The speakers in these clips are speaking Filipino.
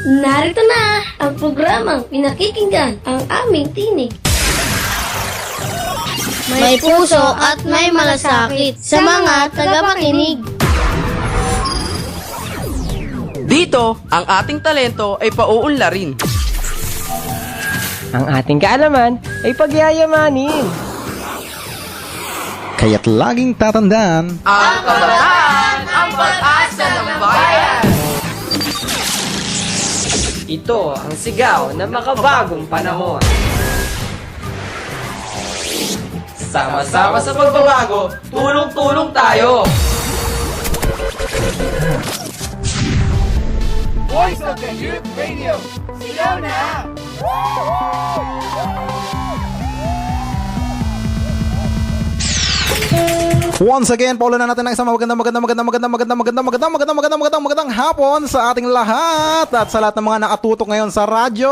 Narito na ang programang pinakikinggan ang aming tinig. May puso at may malasakit sa mga tagapakinig. Dito, ang ating talento ay pauunlarin. Ang ating kaalaman ay pagyayamanin. Kaya't laging tatandaan, Ang kabataan, ang pag-asa ng bayan. Ito ang sigaw ng makabagong panahon. Sama-sama sa pagbabago, tulong-tulong tayo. Voice of the Youth Radio. Sigaw na! once again, paulan na natin ng isang magandang hapon sa ating lahat at sa lahat ng mga nakatutok ngayon sa radyo.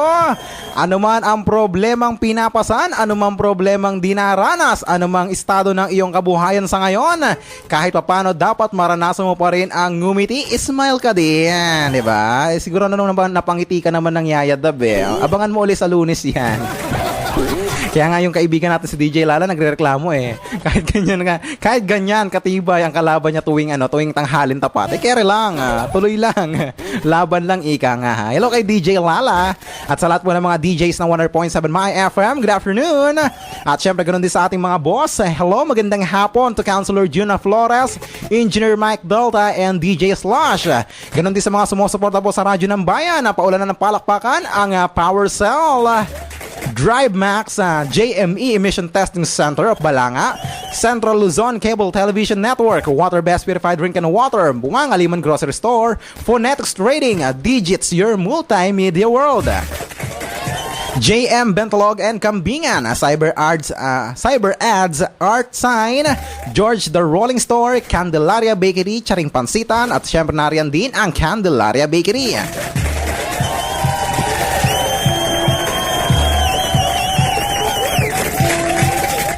Ano man ang problemang pinapasan, ano man problemang dinaranas, ano mang estado ng iyong kabuhayan sa ngayon, kahit papano dapat maranasan mo pa rin ang ngumiti, smile ka din, di ba? Siguro naman napangiti ka naman ng yayadab eh. Abangan mo ulit sa Lunes yan. Kaya nga yung kaibigan natin si DJ Lala nagrereklamo eh. Kahit ganyan katibay ang kalaban niya tuwing tanghalin tapat. Kere lang, tuloy lang. Laban lang ika nga ha. Hello kay DJ Lala at sa lahat po ng mga DJs ng 100.7 My FM. Good afternoon. At syempre ganoon din sa ating mga boss. Hello, magandang hapon to Councilor Juna Flores, Engineer Mike Delta and DJ Slash. Ganoon din sa mga sumusuporta po sa Radyo ng Bayan na paulanan ng palakpakan ang Power Cell, Drive Max, JME Emission Testing Center of Balanga, Central Luzon Cable Television Network, Water Best Purified Drink and Water, Bunganga Liman Grocery Store, Phonetics Trading, Digits, your multimedia world, JM Bentalog and Kambingan, Cyber Ads Art Sign, George the Rolling Store, Candelaria Bakery, Charing Pansitan, at syempre nariyan din ang Candelaria Bakery.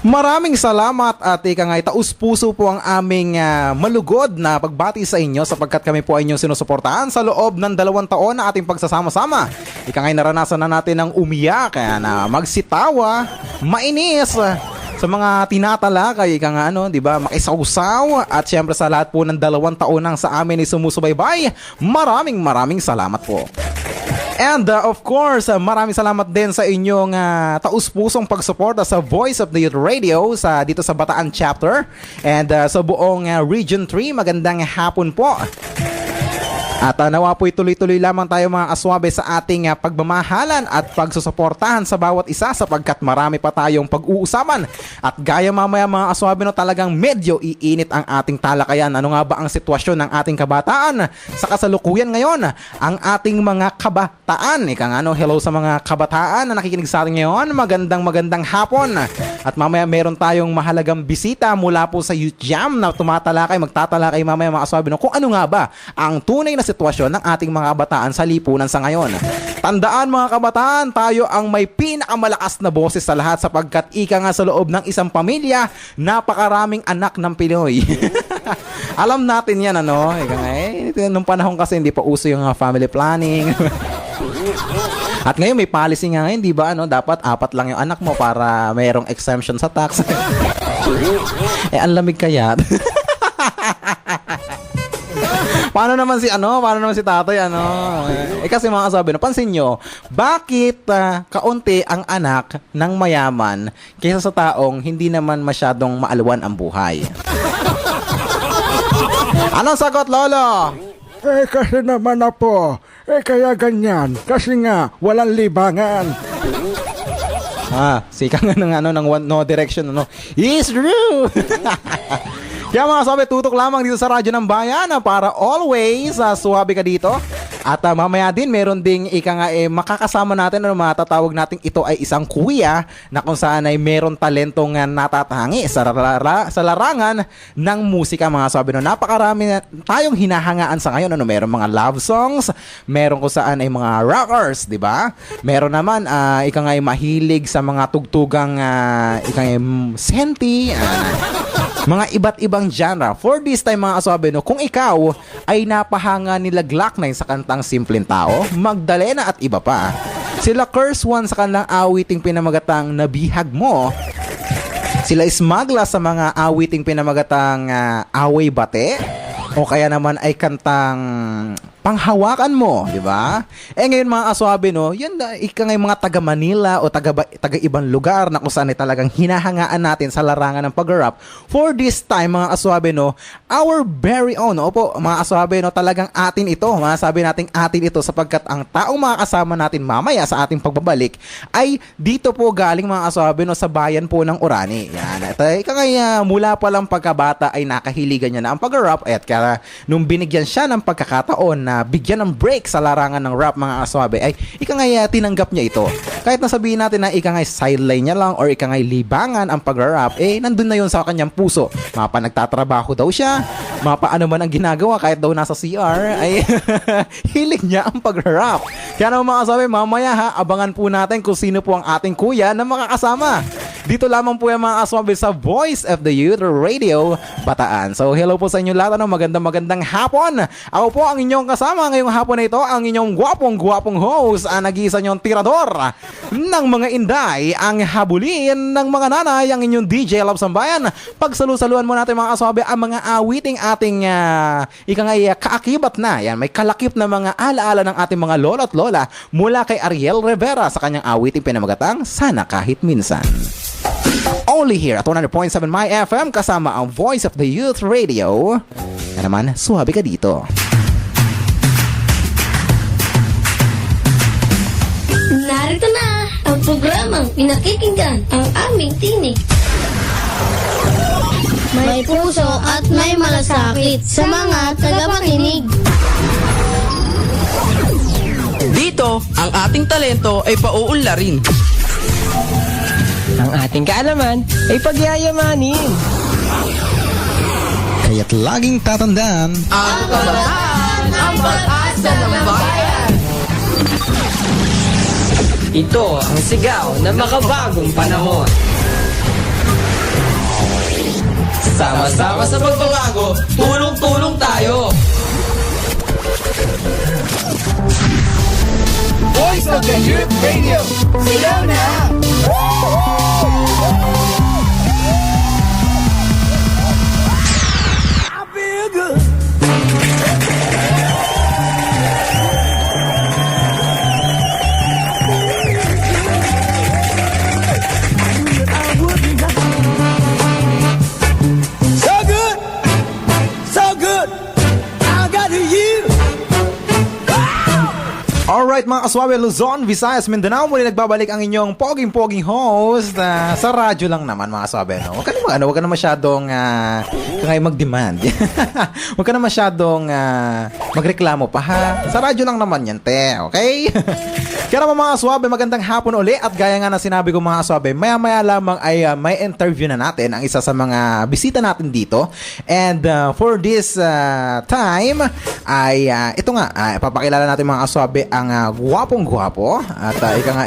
Maraming salamat at ika nga taus-puso po ang aming malugod na pagbati sa inyo sapagkat kami po ay inyong sinusuportahan sa loob ng 2 taon na ating pagsasama-sama. Ika nga naranasan na natin ang umiyak, na magsitawa, mainis, sa mga tinatalakay, ika nga di ba, makisawsaw at syempre sa lahat po ng 2 taon nang sa amin ay sumusubaybay. Maraming salamat po. And of course, maraming salamat din sa inyong taus-pusong pagsuporta sa Voice of the Youth Radio dito sa Bataan Chapter and sa buong Region 3. Magandang hapon po. At nawa po'y tuloy-tuloy lamang tayo mga aswabe sa ating pagmamahalan at pagsusuportahan sa bawat isa sapagkat marami pa tayong pag-uusapan. At gaya mamaya mga aswabe talagang medyo iinit ang ating talakayan. Ano nga ba ang sitwasyon ng ating kabataan sa kasalukuyan ngayon? Ang ating mga kabataan. Hello sa mga kabataan na nakikinig sa atin ngayon. Magandang hapon. At mamaya meron tayong mahalagang bisita mula po sa Youth Jam na magtatalakay mamaya mga aswabe kung ano nga ba ang tunay na sitwasyon ng ating mga kabataan sa lipunan sa ngayon. Tandaan mga kabataan, tayo ang may pinakamalakas na boses sa lahat sapagkat ika nga sa loob ng isang pamilya, napakaraming anak ng Pinoy. Alam natin yan, Ika nga, nung panahon kasi hindi pa uso yung family planning. At ngayon may policy nga ngayon, di ba, dapat 4 lang yung anak mo para mayroong exemption sa tax. Ang lamig kaya. Paano naman si tatay, kasi mga kasabi, pansin nyo, bakit kaunti ang anak ng mayaman kaysa sa taong hindi naman masyadong maalwan ang buhay? Anong sagot, Lolo? Kasi naman po, kaya ganyan, kasi nga, walang libangan. Sika nga ng no direction, It's true! Kaya mga sabi, tutok lamang dito sa Radyo ng Bayan para always suwabe ka dito. At mamaya din, meron ding makakasama natin matatawag natin ito ay isang kuya na kung saan ay meron talentong natatangi sa larangan ng musika mga sabi. Napakarami tayong hinahangaan sa ngayon. Meron mga love songs, meron kung saan ay mga rockers, di ba? Meron naman, mahilig sa mga tugtugang senti, mga iba't ibang genre. For this time mga kaswabe, no, kung ikaw ay napahanga nila Glock 9 sa kantang Simpleng Tao, Magdalena at iba pa, sila Curse One sa kanilang awiting pinamagatang Nabihag Mo, sila Smagla sa mga awiting pinamagatang Away Bate, o kaya naman ay kantang Panghawakan Mo, di ba? Ngayon mga kaswabe, no, yan ika nga mga taga Manila o taga ibang lugar na kung saan ay talagang hinahangaan natin sa larangan ng pag-rap. For this time mga kaswabe, no, our very own, opo mga kaswabe, no, talagang atin ito, masasabi nating atin ito sapagkat ang taong makakasama natin mamaya sa ating pagbabalik ay dito po galing mga kaswabe, no, sa bayan po ng Orani. Yan, ika nga mula pa lang pagkabata ay nakahiligan niya na ang pag-rap at kaya nung binigyan siya ng pagkakataon na bigyan ng break sa larangan ng rap mga kaswabe ay ika nga tinanggap niya ito. Kahit nasabihin natin na ika nga sideline niya lang or ika nga libangan ang pag-rap, nandun na yun sa kanyang puso. Mapa nagtatrabaho daw siya, mapa ano man ang ginagawa kahit daw nasa CR ay hilig niya ang pag-rap. Kaya naman mga kaswabe, mamaya abangan po natin kung sino po ang ating kuya na makakasama. Dito lamang po yung mga kaswabe sa Voice of the Youth Radio Bataan. So hello po sa inyo lahat, magandang hapon. Ako po ang inyong kasama ngayong hapon na ito, ang inyong gwapong host, ang nag-iisa nyong tirador ng mga inday, ang habulin ng mga nanay, ang inyong DJ Love Sambayan. Pagsalusaluan mo natin mga kaswabe ang mga awiting ating kaakibat na. Yan, may kalakip na mga alaala ng ating mga lolo at lola mula kay Ariel Rivera sa kanyang awiting pinamagatang Sana Kahit Minsan. Only here at 100.7 My FM kasama ang Voice of the Youth Radio. Na naman, suwabe ka dito. Narito na ang programang pinakikinggan ang aming tinig. May puso at may malasakit sa mga tagapakinig. Dito, ang ating talento ay pauunlarin. Ang ating kaalaman ay pagyayamanin. Kaya't laging tatandaan, Ang kabataan, ang pag-asa ng bayan. Ito ang sigaw ng makabagong panahon. Sama-sama sa pagbabago, tulong-tulong tayo. Voice of the Youth Radio. Sigaw na! I feel good. So good, so good. I got you. alright mga kaswabe, Luzon, Visayas, Mindanao, muli nagbabalik ang inyong poging-poging host sa radyo lang naman mga kaswabe, no? Huwag ka na masyadong mag-demand. Huwag ka na masyadong magreklamo pa ha. Sa radyo lang naman yan, te, okay? Kaya naman mga kaswabe, magandang hapon uli at gaya nga na sinabi ko mga kaswabe, maya-maya lamang ay may interview na natin ang isa sa mga bisita natin dito. And for this time ay ito nga, papakilala natin mga kaswabe ang gwapong-gwapo at ika nga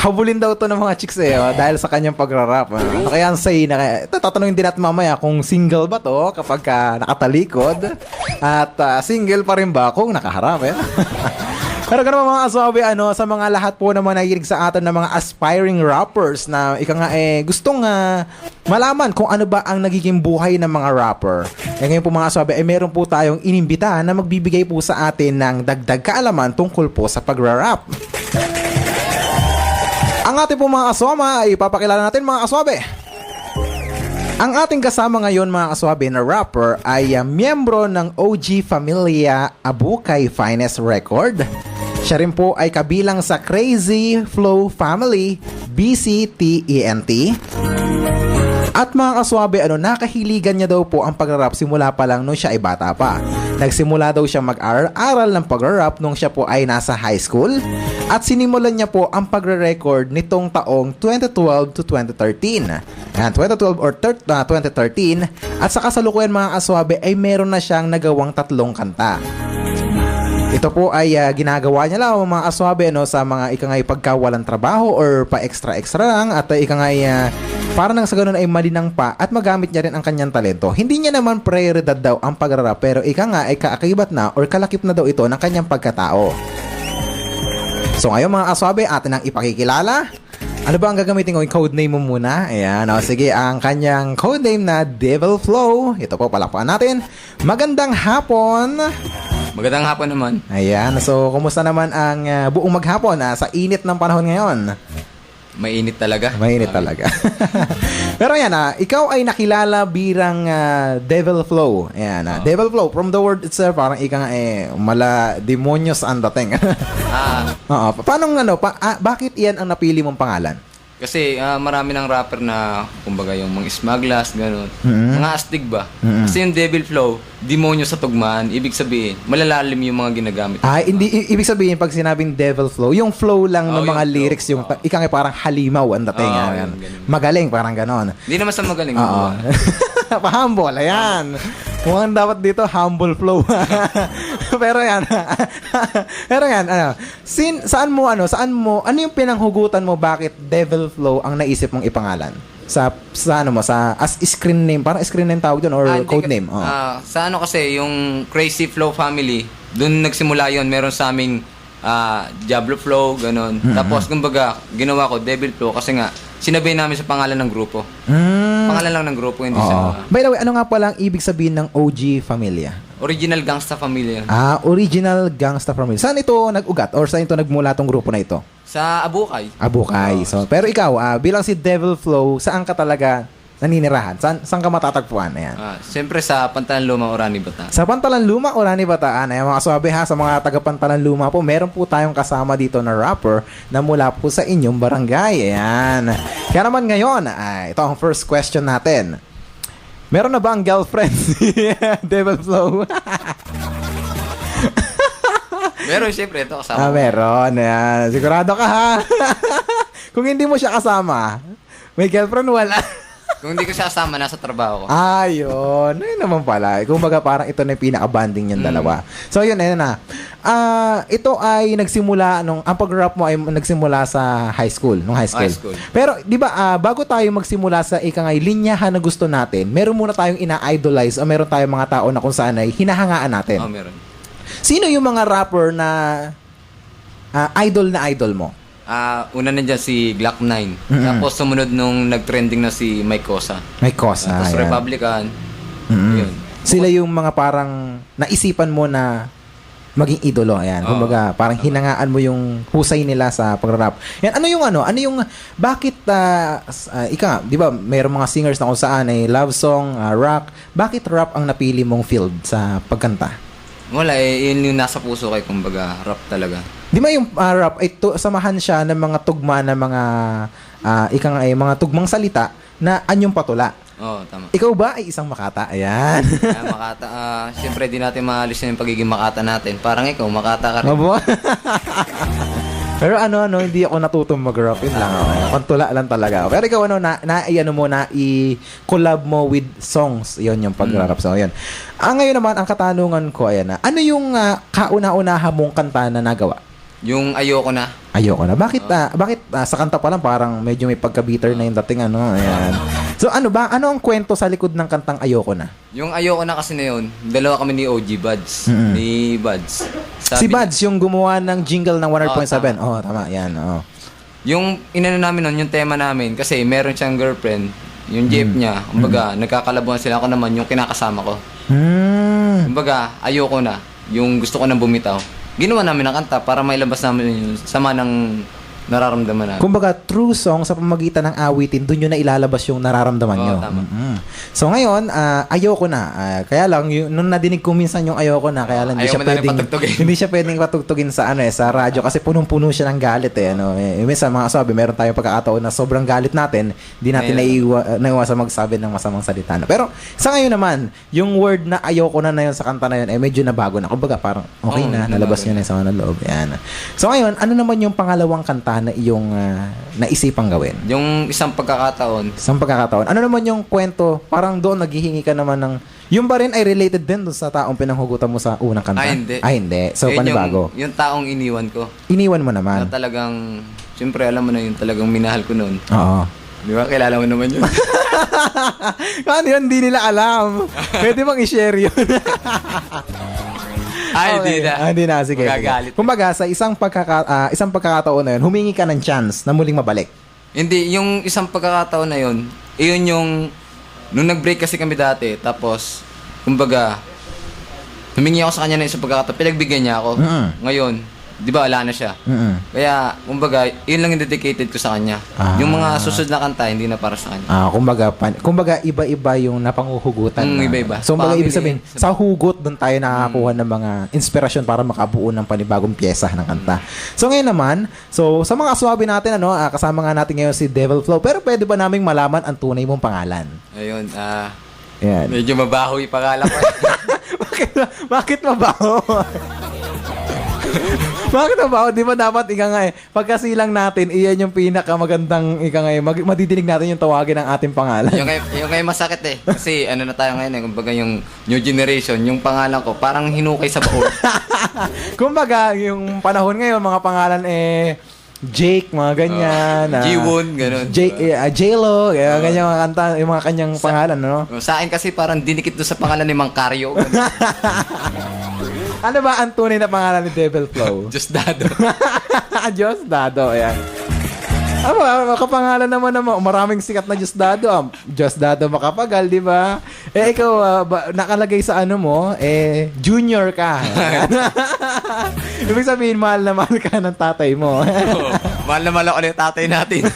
habulin daw to ng mga chicks dahil sa kanyang pagrarap. Kaya ang say na tatanungin din natin mamaya kung single ba to kapag nakatalikod at single pa rin ba kung nakaharap Pero ganun mga kaswabe, sa mga lahat po naman nakikinig sa atin ng mga aspiring rappers na ika nga gustong malaman kung ano ba ang nagiging buhay ng mga rapper. Ngayon po mga kaswabe, meron po tayong inimbita na magbibigay po sa atin ng dagdag kaalaman tungkol po sa pagra-rap. Ang ating po mga kaswama ay papakilala natin mga kaswabe. Ang ating kasama ngayon mga kaswabe na rapper ay miyembro ng OG Familia Abukay Finest Record. Siya rin po ay kabilang sa Crazy Flow Family, BCTENT. At mga kaswabe, nakahiligan niya daw po ang pagrarap simula pa lang nung siya ay bata pa. Nagsimula daw siya mag-aral ng pagrarap nung siya po ay nasa high school. At sinimulan niya po ang pagre-record nitong taong 2012 to 2013. Ayan, 2012 or 2013. At sa kasalukuyan mga kaswabe ay meron na siyang nagawang 3 kanta. Ito po ay ginagawa niya lang mga kaswabe sa mga ika nga pagkawalan trabaho or pa extra lang at ika nga para nang sa ganun ay malinang pa at magamit niya rin ang kanyang talento. Hindi niya naman prioridad daw ang pagrarap pero ika nga ay kaakibat na or kalakip na daw ito ng kanyang pagkatao. So ngayon mga kaswabe, atin ang ipakikilala. Ano ba ang gagamitin ko? Yung codename mo muna. Ayan, o sige, ang kanyang codename na Devil Flow. Ito po, palakpakan natin. Magandang hapon. Magandang hapon naman. Ayan, so kumusta naman ang buong maghapon sa init ng panahon ngayon? Mainit talaga. Mainit talaga. Pero yan, ikaw ay nakilala birang Devil Flow. Ayan, Devil Flow, from the word itself, parang ika nga mala demonyos ang dating. Oo, bakit yan ang napili mong pangalan? Kasi marami ng rapper na, kumbaga yung mga smugglers, gano'n. Mga astig ba? Kasi yung Devil Flow, demonyo sa tugmaan, ibig sabihin, malalalim yung mga ginagamit. Hindi, ibig sabihin, pag sinabing Devil Flow, yung flow lang ng mga yung lyrics, flow. yung ika nga parang halimaw ang dating. Yung ganun. Magaling, parang gano'n. Hindi naman sa magaling. Oo. Pa-humble, ayan. Mukhang dapat dito, humble flow. Pero yan. Pero yan, saan mo, ano yung pinanghugutan mo bakit Devil Flow ang naisip mong ipangalan? Sa as screen name, parang screen name tawag doon or code name? Sa ano kasi, yung Crazy Flow family, doon nagsimula yon. Meron sa aming Diablo Flow, gano'n. Tapos, kumbaga, ginawa ko Devil Flow kasi nga, sinabi namin sa pangalan ng grupo. Pangalan lang ng grupo, hindi sa... By the way, ano nga pala ang ibig sabihin ng OG Familia? Original Gangsta Family. Original Gangsta Family. Saan ito nag-ugat or saan ito nagmula tong grupo na ito? Sa Abukay. Abukay. So, pero ikaw, bilang si Devil Flow, saan ka talaga naninirahan? Saan ka matatagpuan? Ayan. Siyempre sa Pantalan Luma, Orani, Bataan. Sa Pantalan Luma, Orani, Bataan. Ayan, mga kaswabe ha, sa mga taga Pantalan Luma po, meron po tayong kasama dito na rapper na mula po sa inyong barangay. Ayan. Kaya naman ngayon, ito ang first question natin. Meron na ba ang girlfriend si Devil Flow? Meron, siyempre, ito kasama. Meron. Ayan. Sigurado ka ha? Kung hindi mo siya kasama, may girlfriend wala. Kung hindi ko siya kasama, nasa trabaho ko. Ayun. Ayun naman pala. Kumbaga parang ito na yung pinaka-banding niyang dalawa. So yun, ayun na. Ito ay nagsimula, ang pag-rap mo ay nagsimula sa high school. High school. Pero, di ba, bago tayo magsimula sa ikangay linyahan na gusto natin, meron muna tayong ina-idolize o meron tayong mga tao na kung saan ay hinahangaan natin. Meron. Sino yung mga rapper na idol na idol mo? Una nandiyan si Glock 9. Tapos sumunod nung nag-trending na si Mike Cosa. Mike Cosa. Tapos ayan. Republican. Yun. Sila yung mga parang naisipan mo na maging idolo. Ayan. Kumbaga, parang hinangaan mo yung husay nila sa pag-rap. Yan, ano yung, bakit, di ba, mayroong mga singers na kung saan ay love song, rock. Bakit rap ang napili mong field sa pagkanta? Wala, yun yung nasa puso kay, kumbaga, rap talaga. Di ba yung rap ay samahan siya ng mga tugma na mga mga tugmang salita na anyong patula. Oo, tama. Ikaw ba ay isang makata? Ayan. Makata, siyempre di natin maalis yung pagiging makata natin. Parang ikaw, makata ka rin. Abo. Pero hindi ako natutong mag-rap. Yun lang. Pantula lang talaga. Pero ikaw, i-collab mo with songs. Yun yung pag-rap. So, yun. Ngayon naman, ang katanungan ko, ayan na. Ano yung kauna-unaha mong kanta na nagawa? Yung Ayoko Na. Ayoko Na. Bakit sa kanta pa lang parang medyo may pagka-bitter na yung dating ayan. So ano ang kwento sa likod ng kantang Ayoko Na? Yung Ayoko Na kasi na yun, dalawa kami ni OG Buds. Ni Buds. Si Buds yung gumawa ng jingle ng 100.7. Tama. Yan. Yung inano namin nun, yung tema namin, kasi meron siyang girlfriend, yung jeep niya, kumbaga, nagkakalabuan sila, ako naman, yung kinakasama ko. Kumbaga, ayoko na, yung gusto ko nang bumitaw. Ginawa namin ang kanta para mailabas namin yung sama ng nararamdaman namin. Kumbaga, true song sa pamamagitan ng awitin, doon yun na ilalabas yung nararamdaman nyo. Tama. So ngayon, ayoko na. Kaya lang, nung nadinig ko minsan yung ayoko na, kaya lang hindi siya pwedeng patugtugin sa sa radyo kasi punong-puno siya ng galit minsan mga sabi, meron tayong pagkakataon na sobrang galit natin, hindi natin naiwasan magsabi ng masamang salita. Pero sa ngayon naman, yung word na ayoko na yun sa kanta na yun, medyo nabago na. Kumbaga parang okay na, nalabas nyo na sa mga loob. Yan. So ngayon, ano naman yung pangalawang kanta na iyong naisipang gawin? Yung isang pagkakataon. Ano naman yung kwento? Parang doon naghihingi ka naman ng... Yung ba rin ay related din doon sa taong pinanghugutan mo sa unang kanta? Hindi. So, panibago. Yung taong iniwan ko. Iniwan mo naman? Na talagang... Siyempre, alam mo na yung talagang minahal ko noon. Oo. Di ba? Kilala mo naman yun. Ano yun? Hindi nila alam. Pwede bang i-share yun? Ay, hindi na. Hindi na. Sige. Magagalit. Kumbaga, sa isang pagkakataon na yun, humingi ka ng chance na muling mabalik. Hindi, yung isang pagkakataon na yun, iyon yung, nung nag-break kasi kami dati, tapos, kumbaga, humingi ako sa kanya ng isang pagkakataon, pinagbigyan niya ako. Ngayon, di ba, wala na siya. Kaya, kumbaga, yun lang yung dedicated ko sa kanya. Yung mga susunod na kanta, hindi na para sa kanya. Kumbaga, iba-iba yung napanguhugutan. Iba-iba. So, kumbaga, ibig Family. sabihin, sa hugot doon tayo nakakakuha ng mga inspirasyon para makabuo ng panibagong pyesa ng kanta. So, ngayon naman, sa mga aswabi natin, kasama nga natin ngayon si Devil Flow. Pero pwede ba naming malaman ang tunay mong pangalan? Ayun, Yan. medyo mabaho yung pangalan ko. Bakit mabaho? Bakit mabaho? Di ba dapat pagkasilang natin, iyan yung pinakamagandang madidinig natin yung tawagin ng ating pangalan. yung ngayon masakit eh. Kasi ano na tayo ngayon kumbaga yung new generation, yung pangalan ko, parang hinukay sa baon. Kumbaga, yung panahon ngayon, mga pangalan Jake, mga ganyan. G1, ganun. J-Lo, ganyan mga kanta, yung mga kanyang pangalan, no? Sa akin kasi parang dinikit doon sa pangalan ni Mang Caryo. Ano ba ang tunay na pangalan ni Devil Flow? Just Dado. Diosdado, ayan. Makapangalan naman maraming sikat na Diosdado. Diosdado Makapagal, di ba? Ikaw, nakalagay sa ano mo, junior ka. Ibig sabihin, mahal na mahal ka ng tatay mo. Mahal na mahal ako ng tatay natin.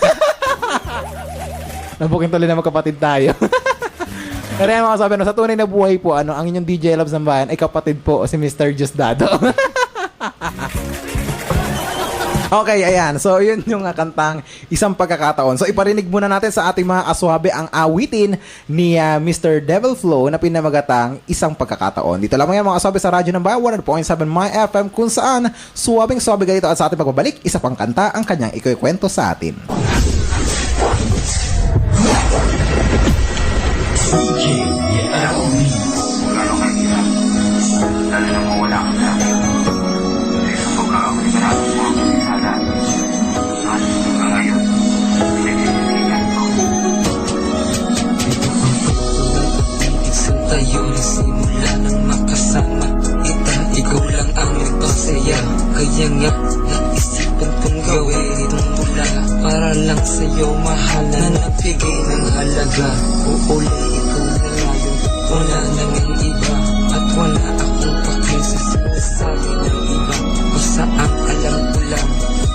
Nabukin tuloy na magkapatid tayo. Pero yan mga sabi, sa tunay na buhay po, ang inyong DJ Loves ng Bayan ay kapatid po si Mr. Diosdado. Okay, ayan. So, yun yung kantang Isang Pagkakataon. So, iparinig muna natin sa ating mga aswabe ang awitin ni Mr. Devil Flow na pinamagatang Isang Pagkakataon. Dito lamang yan mga aswabe sa Radyo ng Bayan, 100.7 My FM, kung saan suwabing-suwabe ganito at sa ating pagbabalik, isa pang kanta ang kanyang ikukwento sa atin. Tayo na simula ng makasama kita. Ikaw lang ang nagpasaya. Kaya nga naisipan kong gawin itong mula para lang sa'yo mahal na nagbigay ng halaga. Uuli ikaw na layo, wala nang ang iba. At wala akong pakin sa sinasabi ng iba. Basta ang alam ko lang,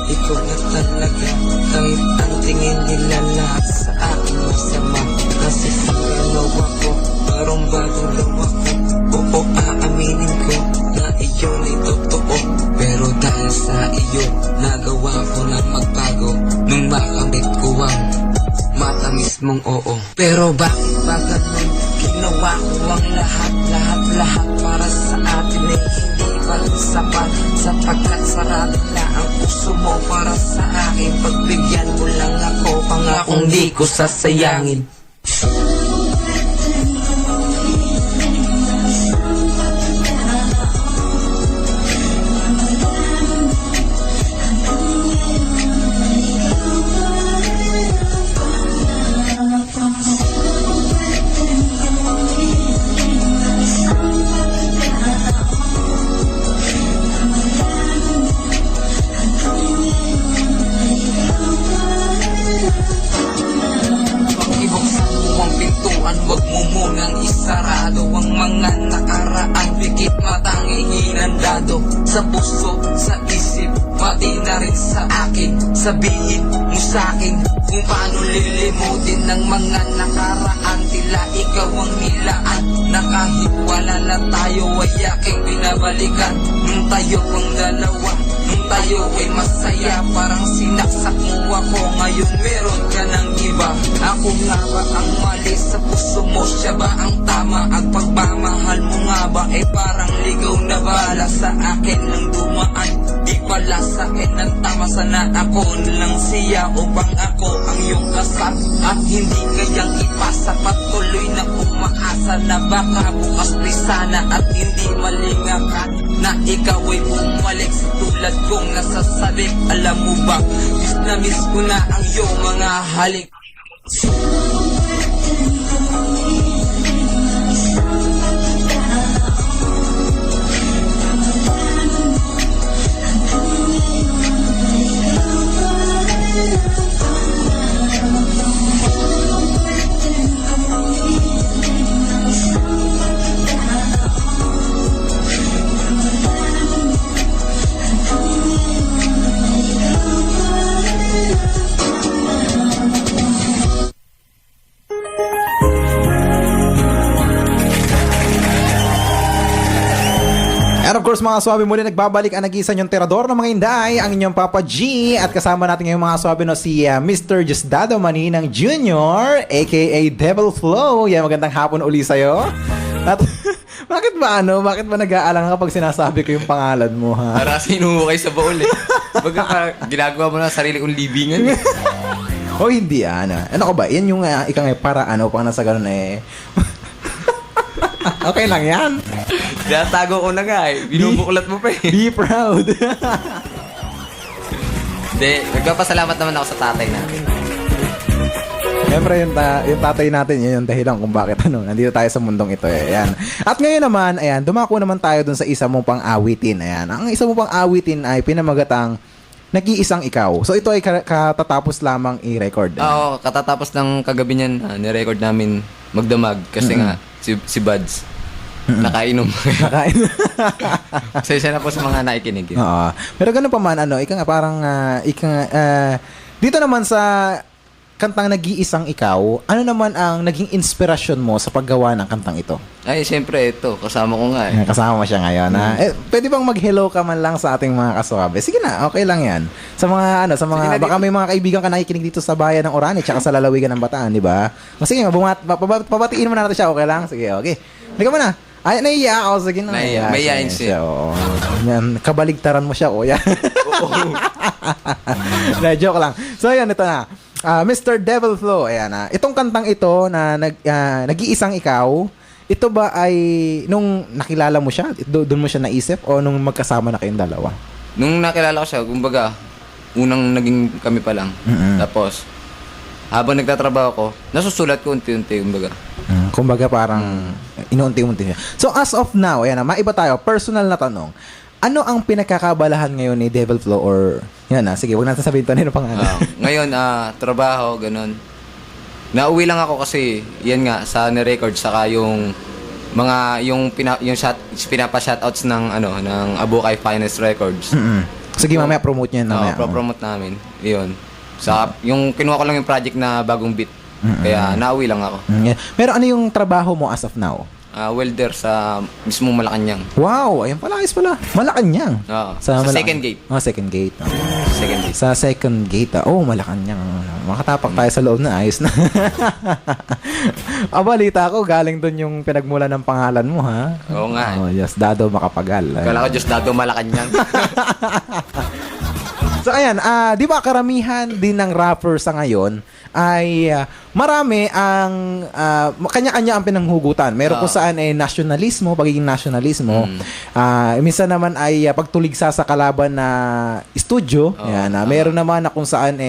ikaw na talaga. Kahit ang tingin nila lahat sa akin masama. Kasi sa ganawa ko, parang bago lang ako. Oo, aaminin ko na iyon ay totoo. Pero dahil sa iyo, nagawa ko na magbago. Nung makamit ko ang matamis mong oo. Pero bakit ba ganun? Ginawa ko ang lahat para sa atin ay hindi pa rin sapat. Sapagkat sarado na ang puso mo para sa akin. Pagbigyan mo lang ako, pangakong di ko sasayangin. Wag mo munang isarado ang mga nakaraan. Pikit matang ihinandado sa puso, sa isip, pati na rin sa akin. Sabihin mo sa'kin kung paano lilimutin ng mga nakaraan. Tila ikaw ang nilaan na kahit wala na tayo ay aking binabalikan. Nung tayo ang dalawa, nung tayo ay masaya, parang sinaksak mo ako. Ngayon meron ka ng iba. Ako nga ba ang mali sa puso mo? Siya ba ang tama? Ang pagmamahal mo nga ba ay parang ligaw na bala sa akin nang dumaan? Di pala sa akin ang tama. Sana ako lang siya upang ako ang iyong kasal. At hindi kayang ipasa, patuloy na umaasa na baka bukas di sana. At hindi malingakan na ikaw ay bumalik sa tulad kong nasasabik. Alam mo ba, miss na miss ko na ang iyong mga halik. And of course mga swabe, muli nagbabalik ang nag-iisa niyong terador ng mga Inday, ang inyong Papa G. At kasama natin ngayong mga swabe no, si Mr. Justado Maninang Jr. aka Devil Flow. Yan, magandang hapon uli sa'yo. At bakit ba nag-aalala kapag sinasabi ko yung pangalan mo, ha? Para sinuhukay sa baul eh. Baga ginagawa mo na sarili kong libingan eh. O hindi, ano ko ba? Yan yung para pang nasa ganun eh. Okay lang yan. Tinatago ko na nga eh. Binubuklat mo pa eh. Be proud. Hindi, nagpapasalamat naman ako sa tatay natin. Siyempre yung tatay natin, yun yung dahilan kung bakit nandito tayo sa mundong ito eh. Ayan. At ngayon naman, ayan, dumako naman tayo dun sa isa mong pang-awitin. Ayan. Ang isa mong pang-awitin ay pinamagatang Nag-iisang Ikaw. So ito ay katatapos lamang i-record. Oo, katatapos ng kagabi niyan, ni-record namin magdamag kasi nga si Buds nakainom. Pasensya na po sa mga nakikinig. Oo. Pero ganun pa man, ika nga parang, dito naman sa kantang Nag-iisang Ikaw, ano naman ang naging inspirasyon mo sa paggawa ng kantang ito? Ay, siyempre ito, kasama ko nga eh. Kasama mo siya ngayon, ha? Pwede bang mag-hello ka man lang sa ating mga kaswabe? Sige na, okay lang yan. Sa mga, baka may mga kaibigan ka nakikinig dito sa bayan ng Orani, tsaka sa lalawigan ng Bataan, di ba? Sige, pabatiin mo na natin siya, okay lang? Sige, okay. Hindi ka mo na. Ay, naiiyak ako. Sige na. Naiiyain siya. Yan, kabaligtaran mo siya, kuya. Joke lang. So, ayan, ito na. Mr. Devil Flow, ayan na. Itong kantang ito na Nag-iisang Ikaw, ito ba ay nung nakilala mo siya, doon mo siya naisip o nung magkasama na kayong dalawa? Nung nakilala ko siya, kumbaga, unang naging kami pa lang. Tapos, habang nagtatrabaho ko, nasusulat ko unti-unti, kumbaga. Kumbaga parang inuunti-unti siya. So as of now, ayan na, maiba tayo, personal na tanong. Ano ang pinagkakabalahan ngayon ni Devil Flow or yan na, sige, wag natin sabihin ito, ano pangalan? Ngayon, trabaho, ganun. Nauwi lang ako kasi, yan nga, sa ni-record, saka yung mga, yung pinapa-shoutouts ng, ng Abukay Finest Records. Sige, mamaya promote nyo yan. Pro-promote namin. Yun. Sa, yung kinuha ko lang yung project na Bagong Beat. Kaya, nauwi lang ako. Pero ano yung trabaho mo as of now? Welder sa mismong Malacanang. Wow, ayan pala, ayos pala. Malacanang. Oo. Sa Second Gate. Second Gate. Second Gate. Sa Second Gate. Malacanang. Makatapak tayo sa loob na, ayos na. Balita ko, galing doon yung pinagmula ng pangalan mo, ha? Oo nga. Yes, Dado Makapagal. Kala ko just Dado Malacanang. So ayan, di ba karamihan din ng rapper sa ngayon ay marami ang kanya-kanya ang pinanghugutan. Meron kung saan ay nasyonalismo, pagiging nasyonalismo. Minsan naman ay pagtuligsa sa kalaban na studio. Meron naman na kung saan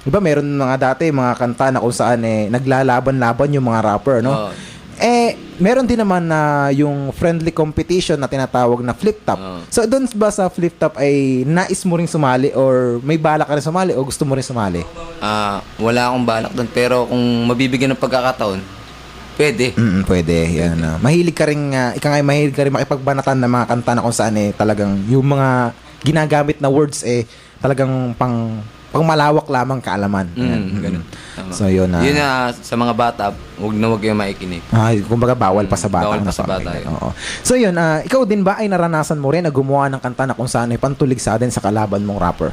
diba meron mga dati mga kanta na kung saan naglalaban-laban yung mga rapper, no? Meron din naman na yung friendly competition na tinatawag na flip top. So, doon ba sa flip top ay nais mo rin sumali or may balak ka rin sumali o gusto mo rin sumali? Wala akong balak doon. Pero kung mabibigyan ng pagkakataon, pwede. Pwede. Yan. Mahilig ka rin, mahilig ka rin makipagbanatan ng mga kanta na kung saan talagang yung mga ginagamit na words talagang pang malawak lamang kaalaman. Ganun. So, yun na. Yun na, sa mga bata, huwag kayo maikinig. Kumbaga, bawal pa sa bata. Bawal pa sa bata. Oo. So, yun. Ikaw din ba ay naranasan mo rin na gumawa ng kanta na kung saan ay pantuligsa din sa kalaban mong rapper?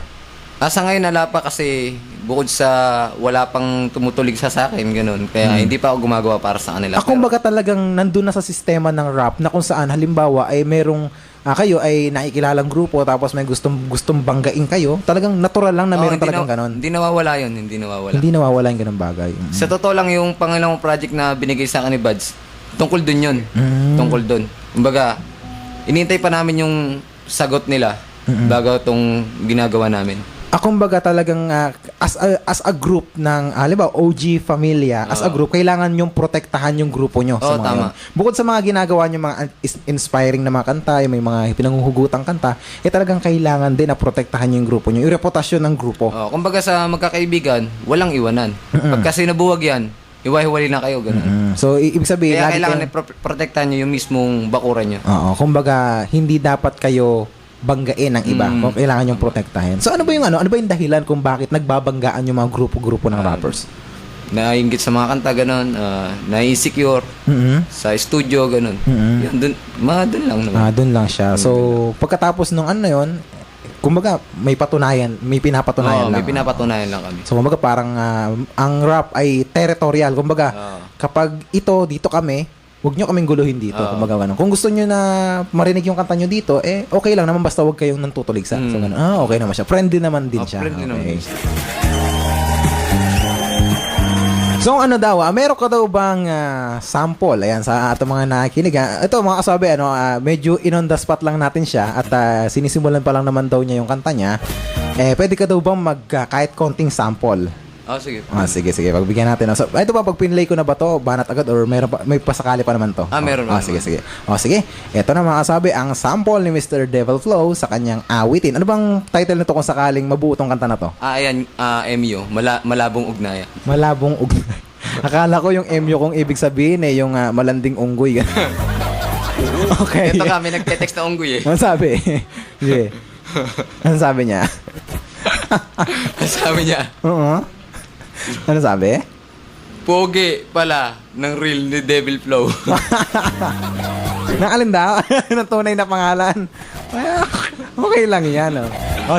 Sa ngayon, wala pa kasi bukod sa wala pang tumutulig sa akin, ganun. Kaya hindi pa ako gumagawa para sa kanila. Kumbaga talagang nandun na sa sistema ng rap na kung saan halimbawa ay merong kayo ay nakikilalang grupo tapos may gustong banggain kayo, talagang natural lang na meron talagang ganon. Hindi nawawala yun, hindi nawawala. Hindi nawawala yung ganong bagay. Sa totoo lang yung pangalawang project na binigay sa akin ni Buds, tungkol dun yun. Tungkol dun. Kumbaga, inintay pa namin yung sagot nila bago itong ginagawa namin. Kumbaga talagang as a group ng halimbawa OG Familia, as a group kailangan yung protektahan yung grupo nyo sa Oo, mga tama. yun. Bukod sa mga ginagawa nyo mga inspiring na mga kanta, yung may mga pinanguhugutang kanta, talagang kailangan din na protektahan yung grupo nyo, yung reputasyon ng grupo. Kumbaga sa magkakaibigan, walang iwanan. Pag kasi nabuwag yan, hiwa-hiwali na kayo, ganun. So ibig sabihin Kaya lagi kailangan kayong- protektahan nyo yung mismong bakuran nyo. Oo, kumbaga hindi dapat kayo banggain ng iba. Kung kailangan yung protektahin. So ano ba yung dahilan kung bakit nagbabanggaan yung mga grupo-grupo ng rappers? Naiinggit sa mga kanta, ganun. Na-insecure sa studio, ganun. Yun, dun lang naman. Doon lang siya. So pagkatapos nung yun, kumbaga may pinapatunayan lang. May pinapatunayan lang kami. So kumbaga parang ang rap ay territorial. Kumbaga kapag dito kami, huwag nyo kaming guluhin dito. Kumbaga ganun. Kung gusto nyo na marinig yung kanta nyo dito, okay lang naman basta huwag kayong nantutuligsa. So ganun. Okay naman siya. Friendly naman din siya. Friendly naman Okay. siya. So meron ka daw bang sample ayan sa atong mga nakikinig. Ito mga kasabi medyo in on the spot lang natin siya at sinisimulan pa lang naman daw niya yung kanta niya. Pwede ka daw bang kahit konting sample? Sige. Sige. Pagbigyan natin. So, ito ba, pag pinlay ko na ba to, banat agad or may pasakali pa naman to? Meron. Sige. Sige. Ito na mga kasabi, ang sample ni Mr. Devil Flow sa kanyang awitin. Ano bang title nito kung sakaling mabuo tong kanta na to? Ayan, MU, malabong ugnaya. Malabong ugnay. Akala ko yung MU kung ibig sabihin yung malanding unggoy. Okay. Ito kami nagte-text na unggoy Ano sabi? Sige. Ano sabi niya? Sabi niya, Oo. Ano sabi? pogi pala ng real ni Devil Flow. Nang alin daw? Ng tunay na pangalan. Okay lang yan.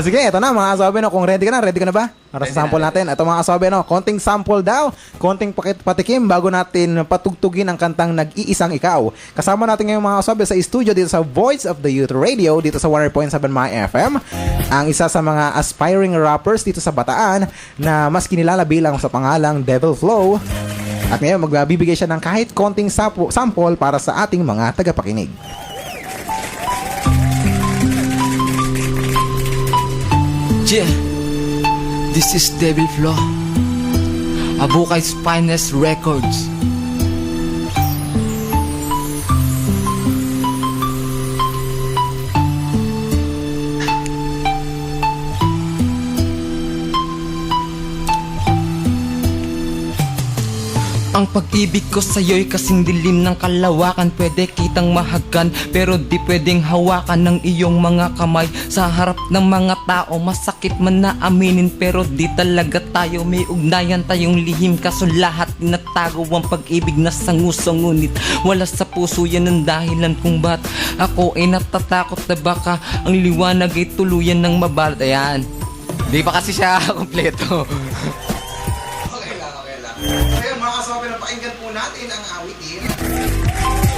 Sige, ito na mga kasabi. Kung ready ka na ba? Para sa sample natin. Ito mga kasabi, konting sample daw. Konting patikim bago natin patugtugin ang kantang Nag-iisang Ikaw. Kasama natin ngayong mga kasabi sa studio dito sa Voice of the Youth Radio dito sa 100.7 My FM. Ang isa sa mga aspiring rappers dito sa Bataan na mas kinilala bilang sa pangalang Devil Flow. At ngayon magbibigay siya ng kahit konting sample para sa ating mga tagapakinig. Yeah, this is Devil Flow, Abukay's finest records. Ang pag-ibig ko sa'yo'y kasing dilim ng kalawakan. Pwede kitang mahagan pero di pwedeng hawakan ng iyong mga kamay. Sa harap ng mga tao masakit man na aminin, pero di talaga tayo may ugnayan. Tayong lihim kaso lahat tinatago ang pag-ibig na sanguso. Ngunit wala sa puso yan ang dahilan kung ba't ako ay natatakot na baka ang liwanag ay tuluyan ng mabalat. Ayan, Di pa kasi siya kompleto. Ngayon mga kasabi, napakinggan po natin ang awitin.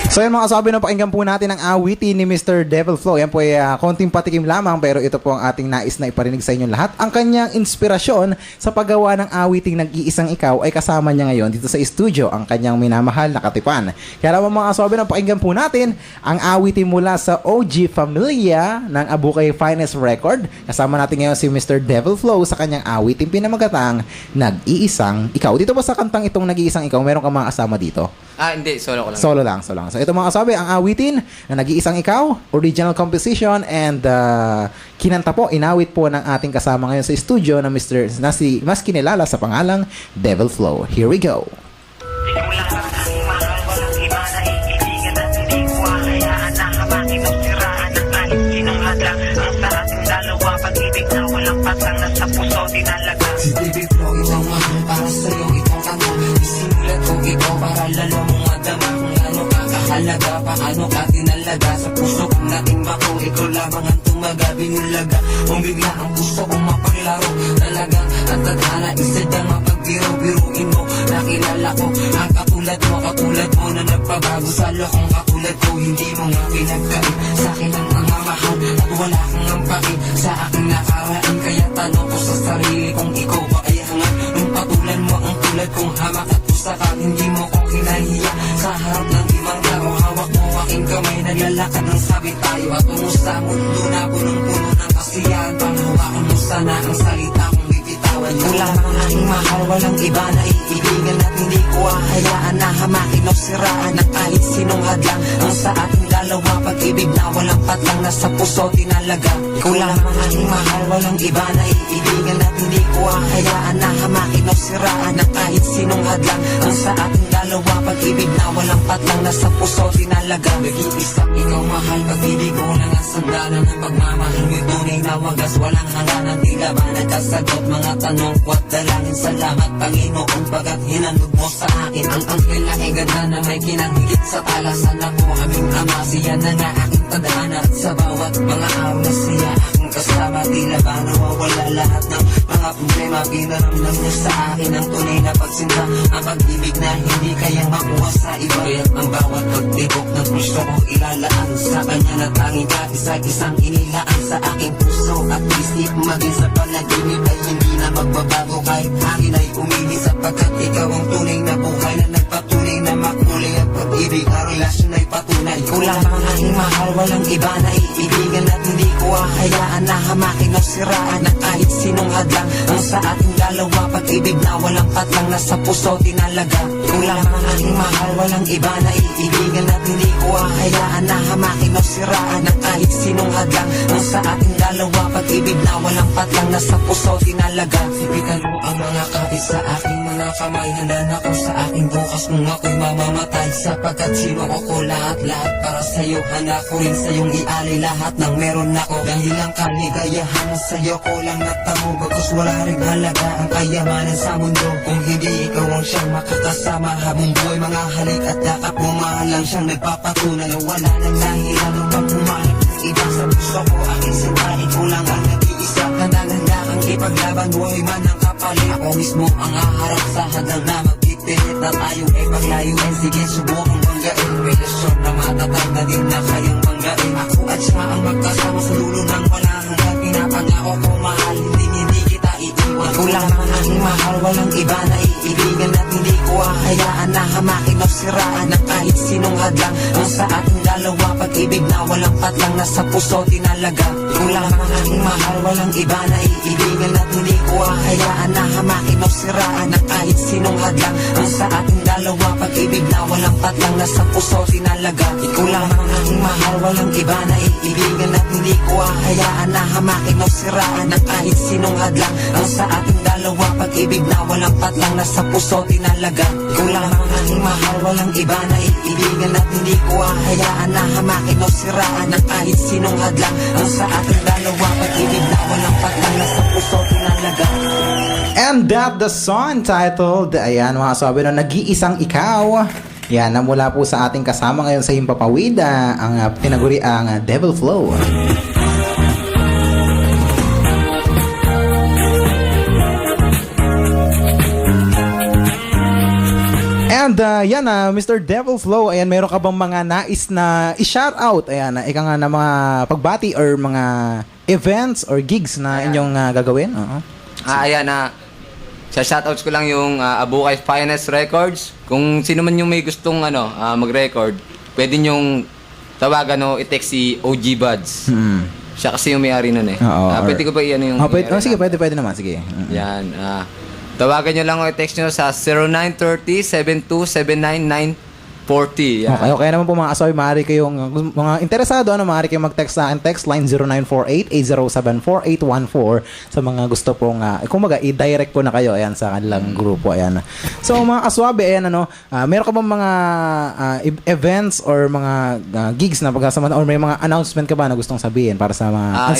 So yun mga kasabi, napakinggan po natin ang awitin ni Mr. Devil Flow. Yan po ay konting patikim lamang, pero ito po ang ating nais na iparinig sa inyo lahat. Ang kanyang inspirasyon sa paggawa ng awiting Nag-iisang Ikaw ay kasama niya ngayon dito sa studio, ang kanyang minamahal na katipan. Kaya naman mga kasabi, napakinggan po natin ang awitin mula sa OG Familia ng Abukay Finest Record. Kasama natin ngayon si Mr. Devil Flow sa kanyang awiting pinamagatang Nag-iisang Ikaw. Dito ba sa kantang itong Nag-iisang Ikaw, meron ka mga kasama dito? Hindi, solo ko lang. Solo lang. So ito mga kasabi, ang awitin na Nag-iisang Ikaw, original composition and kinanta po, inawit po ng ating kasama ngayon sa studio na mas kinilala sa pangalang Devil Flow. Here we go. Si Devil Flow, itong mahal para sa'yo, itong kanta. Isimulat ko ikaw para lalo mong madama kung ano ka kahalaga, paano ka tinalaga sa puso kong natimba ko. Ikaw lamang ang tumagabi nulaga. Kung bigla ang puso kong mapaglaro talaga at tadhana, isadang mapagbiro-biruin mo. Nakilala ko ang katulad mo na nagpabago sa lokong katulad ko. Hindi mo nga pinagkain sa akin ang mga mahal at wala kang ampaki sa aking nakaraan. Kaya tanong ko sa sarili kung ikaw ba ay hangat nung patulan mo ang tulad kong hamak at pusakan. Hindi mo ko kinahiya sa harap ng ibang tao. Hawak mo aking kamay, naglalakad ng sabi tayo at tungo sa mundo na punong-puno ng kasi kasiyahan. Panghawakan mo sana ang salita kong bibitawan. Ikaw lamang aking mahal, walang iba na iibigan. At hindi ko hahayaan na hamakin o siraan ng kahit sinong hadlang. Ang sa ating dalawa, pag-ibig na walang patlang, nasa puso tinalaga. Ikaw lamang aking mahal, walang iba na iibigan. At hindi ko hahayaan na hamakin o siraan ng kahit sinong hadlang. Ang sa ating dalawa, pag-ibig na walang patlang, nasa puso tinalaga. Nag-iisa ikaw mahal, pag-ibig ko lang ang sandalan ng pagmamahal mo'y tunay na wagas, walang hangganan. Tila ba nagkasagot mga tanong ko at dalangin. Salamat Panginoon pagkat hinanod mo sa akin ang anghel na ganda na may kinanghigit sa talasan ako. Aming ama, siya na nga aking tadhana. At sa bawat mga araw na siya aking kasama, tila ba nawawala lahat ng mga problema. Pinaramdam niya sa akin ang tunay na pagsinta, ang pag-ibig na hindi kayang makuha sa iba. Kaya't ang bawat pagtibok ng gusto ko ilalaan sa kanya na tanging ka, isa-isang inilaan sa aking puso at isip. Maging sa panaginip ay hindi na magbabago kahit hangin ay umili, sapagkat ikaw ang tunay na buhay na nagpatunay na makulay. Ang pag-ibig na relasyon ay patunay. Ikaw lamang aking mahal, walang iba na iibigan. At hindi ko hahayaan na hamakin o siraan ng kahit sinong hadlang. Ang sa ating dalawa, pag-ibig na walang patlang, nasa puso tinalaga. Ikaw lamang aking mahal, walang iba na iibigan. At hindi ko hahayaan na hamakin o siraan ng kahit sinong hadlang. Ang sa ating dalawa, pag-ibig na walang patlang, nasa puso tinalaga. Sipitan mo ang mga kapit sa aking mga kamay. Handa na ko sa aking bukas kung ako'y mamamatay, sapagkat sino ako lahat-lahat para sa'yo. Handa ko rin sa'yong ialay lahat ng meron ako. Dahil ang kaligayahan sa'yo ko lang natamo, bagkus wala rin halaga ang kayamanan sa mundo kung hindi ikaw ang siyang makakasama habang buhay. Mga halik at yakap mo, mahal lang siyang nagpapatunay na wala nang dahilan upang pumalit ng iba sa puso ko. Aking sintahin ko lang ang nag-iisa, handa-handa kang ipaglaban, buhay man ang kapalit. Ako mismo ang haharap sa hadlang na magpipilit na tayo ay paglayuin. Sige, subukang banggain, relasyon na matatag na din na kayang banggain. Ako at siya ang magkasama sa dulo ng wala hanggang pinapangako ko, mahal, hindi kita iiwan. Ikaw lamang aking mahal, walang iba na iibigan. At hindi ko hahayaan na hamakin o siraan ng kahit sinong hadlang. Ang sa ating dalawa, pag-ibig na walang patlang, nasa puso tinalaga. Ikaw lamang aking mahal, walang iba na iibigan. At hindi ko hahayaan na hamakin o siraan ng kahit sinong hadlang. Ang sa ating dalawa, pag-ibig na walang patlang, nasa puso tinalaga. Ikaw lamang aking mahal, walang iba na iibigan. At hindi ko hahayaan na hamakin o siraan ng kahit sinong hadlang. Ang sa ating dalawa, pag-ibig na walang patlang, nasa puso tinalaga. Ikaw lamang aking mahal, walang iba na iibigan. At hindi ko hahayaan na hamakin o siraan ng kahit sinong hadlang. Ang sa ating dalawa, pag-ibig na walang patlang, nasa puso tinalaga. And that the song titled, ayan mga sabi na nag-iisang ikaw. Yan, na mula po sa ating kasama ngayon sa Himpapawid, ang tinaguri ang Devil Flow. And yan Mr. Devil Flow, ayan, meron ka bang mga nais na i-shoutout? Ayan, ika nga na mga pagbati or mga events or gigs na inyong gagawin? Ayan sa shoutouts ko lang yung Abukay Finest Records. Kung sino man yung may gustong mag-record, pwede nyong tawagan o i-text si OG Buds. Siya kasi yung may-ari nun eh. Pwede ko ba iyan yung sige, pwede naman, sige. Yan. Tawagan nyo lang o i-text nyo sa 0930-7279940. Yan. Okay naman po mga asawi, maaari kayong mga interesado, maaari kayong mag-text sa akin. Text line 0948-8074-814 sa mga gusto pong, kumbaga, i-direct po na kayo ayan, sa kanilang grupo. Ayan. So mga aswabe, ayan, meron ka bang mga events or mga gigs na pagkasama or may mga announcement ka ba na gustong sabihin para sa mga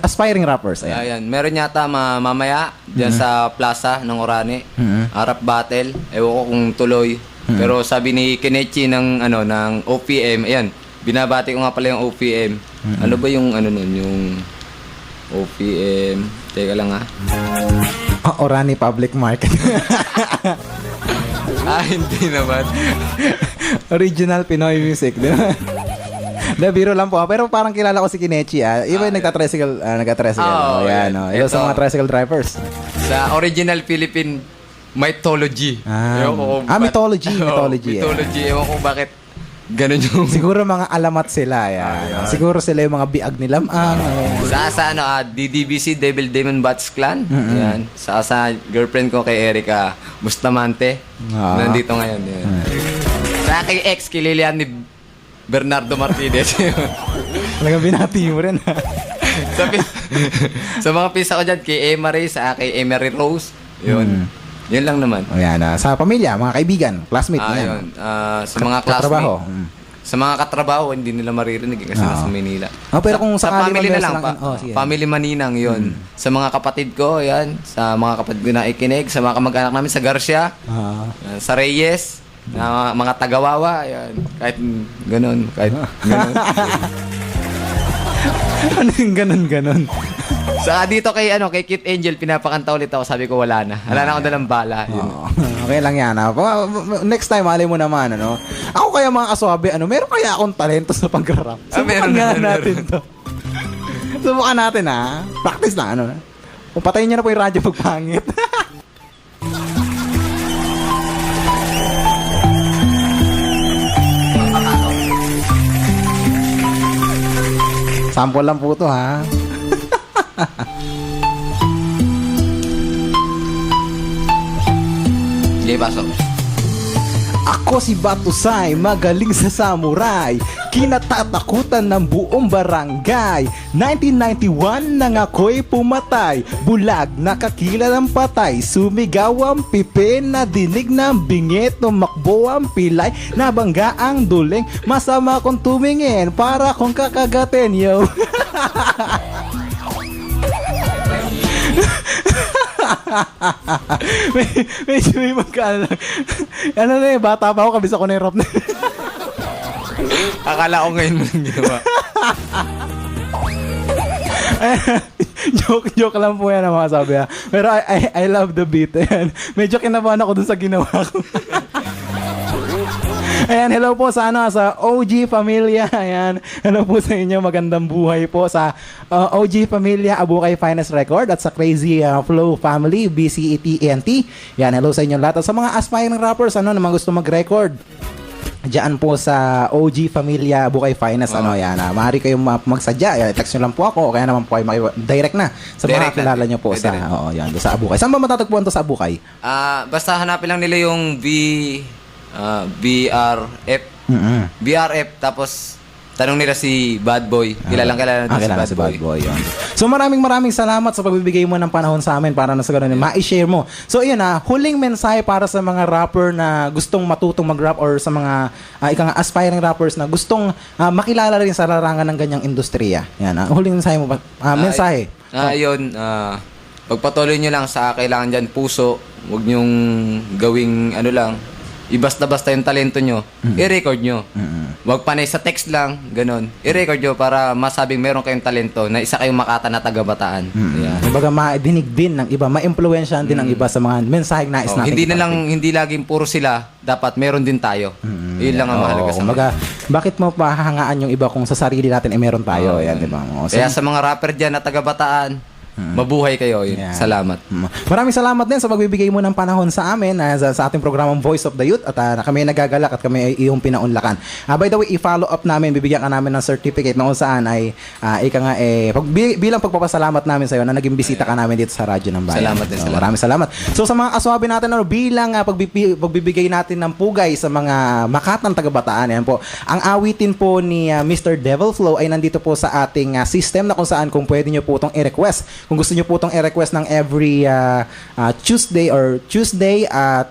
aspiring rappers? Ayan. Ayan. Meron yata mamaya dyan sa plaza ng Orane. Rap battle. Ewan ko kung tuloy. Pero sabi ni Kenechi ng OPM, ayan, binabati ko nga pala yung OPM. Ano ba yung yung OPM? Teka lang Orani Public Market. Hindi naman. Original Pinoy music, di ba? Biro lang po. Pero parang kilala ko si Kinechi. Iba yung nagtatricycle. Ito sa mga tricycle drivers. Sa Original Philippine Mythology. Mythology. Mythology. Ewan ko bakit Ganun yung... Siguro mga alamat sila, yan. Siguro sila yung mga biag ni Lamang. Sa DDBC, Devil Demon Bats Clan. Yan. Sa girlfriend ko kay Erica Bustamante. Nandito ngayon. Yan. Sa kay ex, kay Lilian ni Bernardo Martinez. Talagang binati mo rin. sa mga pisa ko dyan, kay Emma Ray, sa kay Emery Rose. Yun. Yun lang naman. O yan, sa pamilya, mga kaibigan, classmate. Yun. Sa mga classmate. Katrabaho. Sa mga katrabaho, hindi nila maririnig kasi nasa Manila. Pero kung sa sakali family na lang, sige. family Maninang yun. Sa mga kapatid ko, yan. Sa mga kapatid ko na ikinig, sa mga kamag-anak namin sa Garcia, yan, sa Reyes, na mga Tagawawa, yan. Kahit ganun. Ano yung ganun? Sa dito kay Kit Angel, pinapakanta ulit ako. Sabi ko wala na. Wala na ako dalang bala. Okay lang yan. Next time, malay mo naman, ano? Ako kaya mga kaswabe, meron kaya akong talento sa pag-rap. Subukan natin to. Subukan natin, ha? Practice lang, Kung patayin nyo na po yung radyo pagpangit. Sample lang po to, ha? Sige, pasok. Ako si Batusay, magaling sa samurai, kinatatakutan ng buong barangay. 1991 nang ako'y pumatay, bulag nakakila ng patay, sumigaw ang pipe, nadinig ng bingit, tumakbo ang pilay, nabangga ang duling, masama kong tumingin para kong kakagatin, yo. Medyo may magkano lang. Bata pa ako, kabisa ko na yung rap na. Akala ko ngayon mo lang ginawa. Joke lang po yan ang mga sabi, ha. Pero I love the beat. Ayan. Medyo kinabahan ako dun sa ginawa ko. Ayan, hello po sa OG Familia. Ayan, hello po sa inyo. Magandang buhay po sa OG Familia, Abukay Finest Record at sa Crazy Flow Family, BCET-ENT. Ayan, hello sa inyo lahat. At sa mga aspiring rappers, naman gusto mag-record, diyan po sa OG Familia, Abukay Finest, maaari kayong magsadya. Text nyo lang po ako, kaya naman po ay direct na sa mga kilala nyo po sa Abukay. Saan ba matatagpuan to sa Abukay? Basta hanapin lang nila yung BRF. BRF, tapos tanong nila si Bad Boy. Kilalang kilala si Bad Boy. Yun. So maraming salamat sa pagbibigay mo ng panahon sa amin para na sa ganun ma-share mo. So yun, huling mensahe para sa mga rapper na gustong matutong mag-rap or sa mga aspiring rappers na gustong makilala rin sa larangan ng ganyang industriya. Yan, huling mensahe mo mensahe. Ayun, pagpatuloy nyo lang sa kailangan dyan puso. Huwag nyong gawing ibasta-basta yung talento nyo, i-record nyo. Huwag panay sa text lang, ganun. I-record nyo para masabing meron kayong talento na isa kayong makata na taga-Bataan. Kumbaga madinig din ng iba, ma-impluwensyahan din ng iba sa mga mensaheng nais natin. Hindi laging puro sila, dapat meron din tayo. Yun lang ang mahalaga sa kumbaga, bakit mo pahahangaan yung iba kung sa sarili natin meron tayo? Yan, diba? Kaya sa mga rapper dyan na taga-Bataan, mabuhay kayo. Yeah. Salamat. Maraming salamat din sa pagbibigay mo ng panahon sa amin sa ating programang Voice of the Youth at kami nagagalak at kami ay iyong pinaunlakan. By the way, i-follow up namin, bibigyan ka namin ng certificate na kung saan ay bilang pagpapasalamat namin sa iyo na naging bisita ka namin dito sa Radyo ng Bayan. Salamat din. Maraming salamat. So sa mga kaswabe natin, bilang pagbibigay natin ng pugay sa mga makatang taga-Bataan, yan po. Ang awitin po ni Mr. Devil Flow ay nandito po sa ating system na kung saan kung pwede nyo po itong i-request. Kung gusto nyo po itong i-request ng every Tuesday,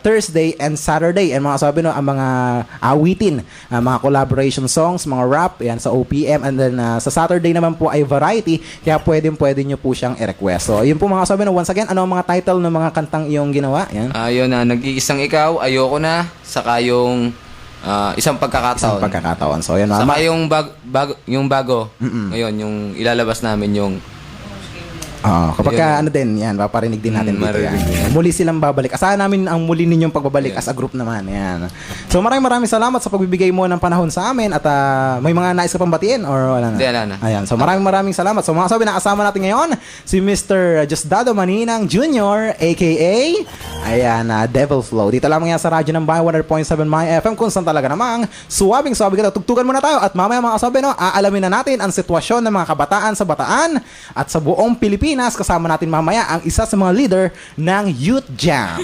Thursday, and Saturday. And mga sabi ang mga awitin, mga collaboration songs, mga rap, yan sa OPM. And then sa Saturday naman po ay variety. Kaya pwede nyo po siyang i-request. So, yun po mga sabi once again, ano ang mga title ng mga kantang iyong ginawa? Yan. Ayun Nag-iisang ikaw, ayoko na, saka yung isang pagkakataon. So, yan. Saka yung bago, ngayon, yung ilalabas namin yung Kapag ano din, yan, paparinig din natin dito yan. Marinig din. Muli silang babalik. Asahan namin ang muli ninyong pagbabalik as a group naman. Yan. So maraming salamat sa pagbibigay mo ng panahon sa amin at may mga nais ka pang batiin or wala na? Hindi, wala na. Ayan. So maraming salamat. So mga kasabi, nakasama natin ngayon si Mr. Justdado Maninang Jr. aka Devil Flow. Dito lamang yan sa radyo ng Bayan 100.7 My FM kung saan talaga namang suwabing ka. Tugtugan muna tayo at mamaya mga kasabi, aalamin na natin ang sitwasyon ng mga kabataan sa Bataan at sa buong Pilipinas. Kasama natin mamaya ang isa sa mga leader ng Youth Jam.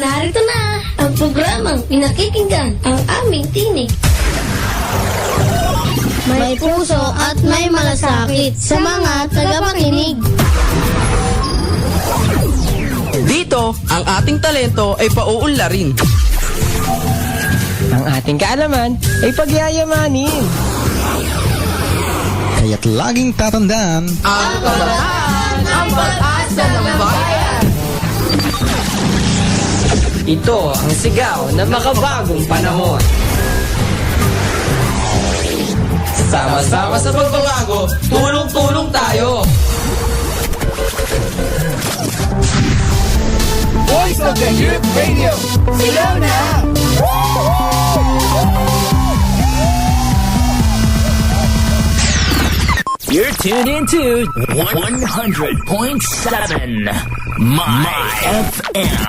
Narito na ang programang pinakikinggan ang aming tinig. May puso at may malasakit sa mga tagapakinig. Dito, ang ating talento ay pauunlarin. Ang ating kaalaman ay pagyayamanin. Kaya't laging tatandaan, Ang kabataan, ang pag-asa ng bayan. Ito ang sigaw ng makabagong panahon. Sama-sama sa pagbabago, tulong-tulong tayo. Voice of the Youth Radio. Sigaw na! You're tuned into 100.7 My FM.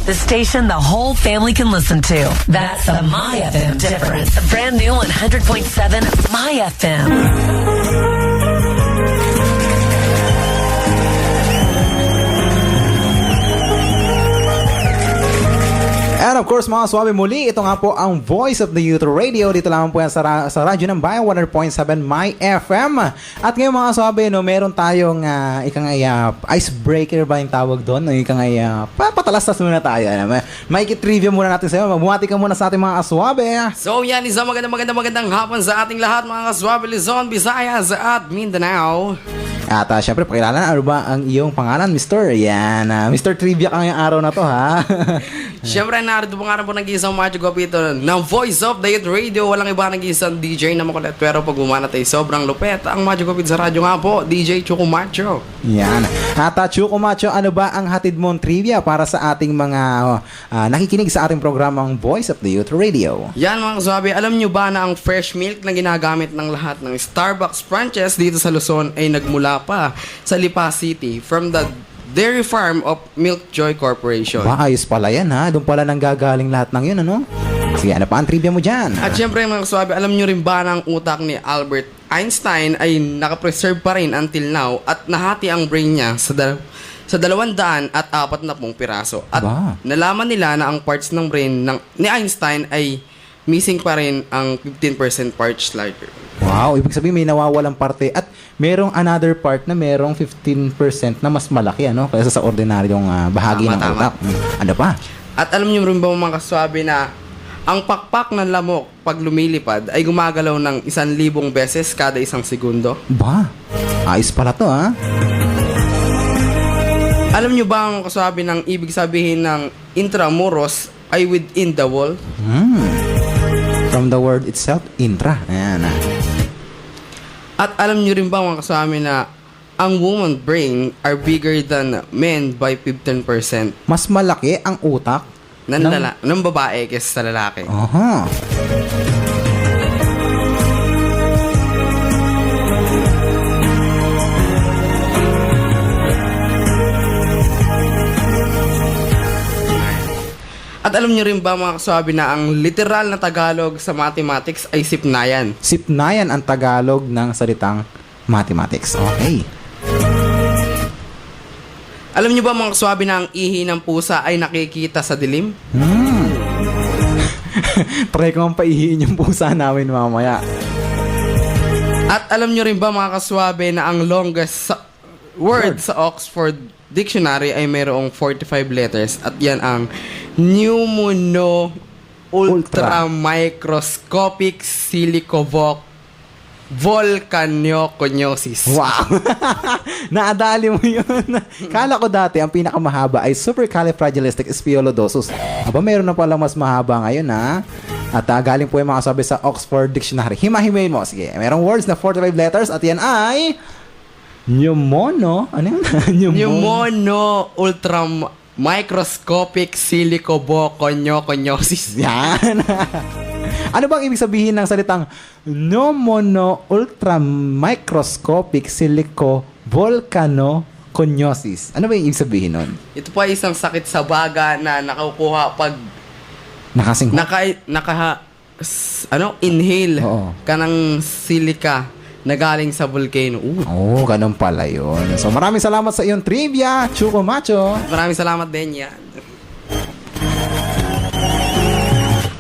The station the whole family can listen to. That's the My FM difference. The brand new 100.7 My FM. and of course mga swabe, muli ito nga po ang Voice of the Youth Radio. Dito lamang po yan sa radyo ng Bayan 100.7 My FM. At ngayon mga swabe, meron tayong icebreaker ba yung tawag doon? Papatalastas muna tayo. Mikey trivia muna natin sa'yo. Bumati ka muna sa ating mga aswabe. So yan, isang magandang hapon sa ating lahat mga kaswabe Luzon, Visayas at Mindanao. At syempre, pakilala na, ano ba ang iyong pangalan, Mr.? Yan, Mr. Trivia ka ngayong araw na to, ha? Siyempre, narito po nga na po nag-iisang Macho Gopito ng Voice of the Youth Radio. Walang iba nag-iisang DJ na makulit. Pero pag umanat ay sobrang lupet. Ang Macho Gopito sa radyo nga po, DJ Choco Macho. Yan. At Choco Macho, ano ba ang hatid mong trivia para sa ating mga nakikinig sa ating programang Voice of the Youth Radio? Yan mga kasabi, alam nyo ba na ang fresh milk na ginagamit ng lahat ng Starbucks branches dito sa Luzon ay nagmula pa sa Lipa City from the Dairy Farm of Milk Joy Corporation. Ayos pala yan, ha? Doon pala nang gagaling lahat ng yun, ano? Sige, ano pa ang trivia mo dyan? At syempre mga kaswabe, alam nyo rin ba na ang utak ni Albert Einstein ay nakapreserve pa rin until now at nahati ang brain niya sa 240 piraso. At nalaman nila na ang parts ng brain ni Einstein ay missing pa rin ang 15% parts larger. Wow, ibig sabihin may nawawalang parte at merong another part na merong 15% na mas malaki, ano, kaysa sa ordinaryong bahagi ng utak. Ano pa? At alam niyo rin ba mga kaswabe na ang pakpak ng lamok pag lumilipad ay gumagalaw ng 1,000 beses kada isang segundo? Ba? Ayos pala to, ha? Alam niyo ba ang kaswabe ng ibig sabihin ng intramuros ay within the wall? From the word itself, intra. Ayan. At alam niyo rin ba mga kasama na ang woman brain are bigger than men by 15%? Mas malaki ang utak ng babae kaysa sa lalaki. Aha. At alam niyo rin ba mga kasabi na ang literal na Tagalog sa mathematics ay sipnayan? Sipnayan ang Tagalog ng salitang mathematics. Okay. Alam niyo ba mga kasabi na ang ihi ng pusa ay nakikita sa dilim? Try ko ang paihiin yung pusa namin mamaya. At alam niyo rin ba mga kaswabe na ang longest word sa Oxford Dictionary ay mayroong 45 letters at yan ang pneumono ultra microscopic silicovolcanoconiosis. Wow! Naadali mo yun. Kala ko dati ang pinakamahaba ay supercalifragilisticexpialidocious. Aba, meron na pala mas mahaba ngayon, ha? At galing po yung mga sabi sa Oxford Dictionary. Himahimayin mo. Sige, merong words na 45 letters at yan ay pneumono. Ano yun? Pneumono ultra microscopic silicoboconioconiosis. Yan. Ano bang ibig sabihin ng salitang pneumono ultra microscopic silicovolcanoconiosis? Ano ba yung ibig sabihin nun? Ito po ay isang sakit sa baga na nakukuha pag Nakasinghot. inhale Oo. ka ng silica na galing sa volcano. Ganun pala yun. So, maraming salamat sa iyong trivia, Chuko Macho. Maraming salamat din yan.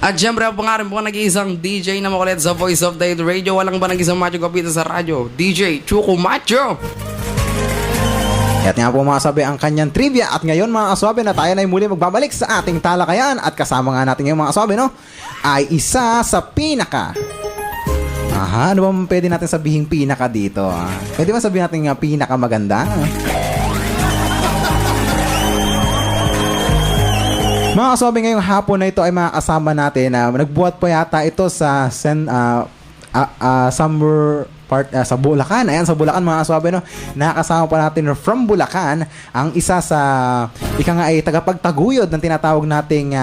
At syempre, ang pangalan po nag-iisang DJ na makulit sa Voice of the Radio. Walang ba nag-isang macho kapita sa radyo? DJ Chuko Macho. At nga po mga aswabe ang kanyang trivia. At ngayon mga aswabe na tayo na muli magbabalik sa ating talakayan. At kasama nga natin yung mga aswabe, no? Ay isa sa pinaka. Ano ba pwede natin sabihin pinaka dito? Pwede ba sabihin natin nga pinaka maganda? Mga kaswabe, ngayong hapon na ito ay makakasama natin na nagbuhat po yata ito sa summer part sa Bulacan. Ayan, sa Bulacan mga kaswabe, no? Nakakasama pa natin from Bulacan ang isa sa ay tagapagtaguyod ng tinatawag nating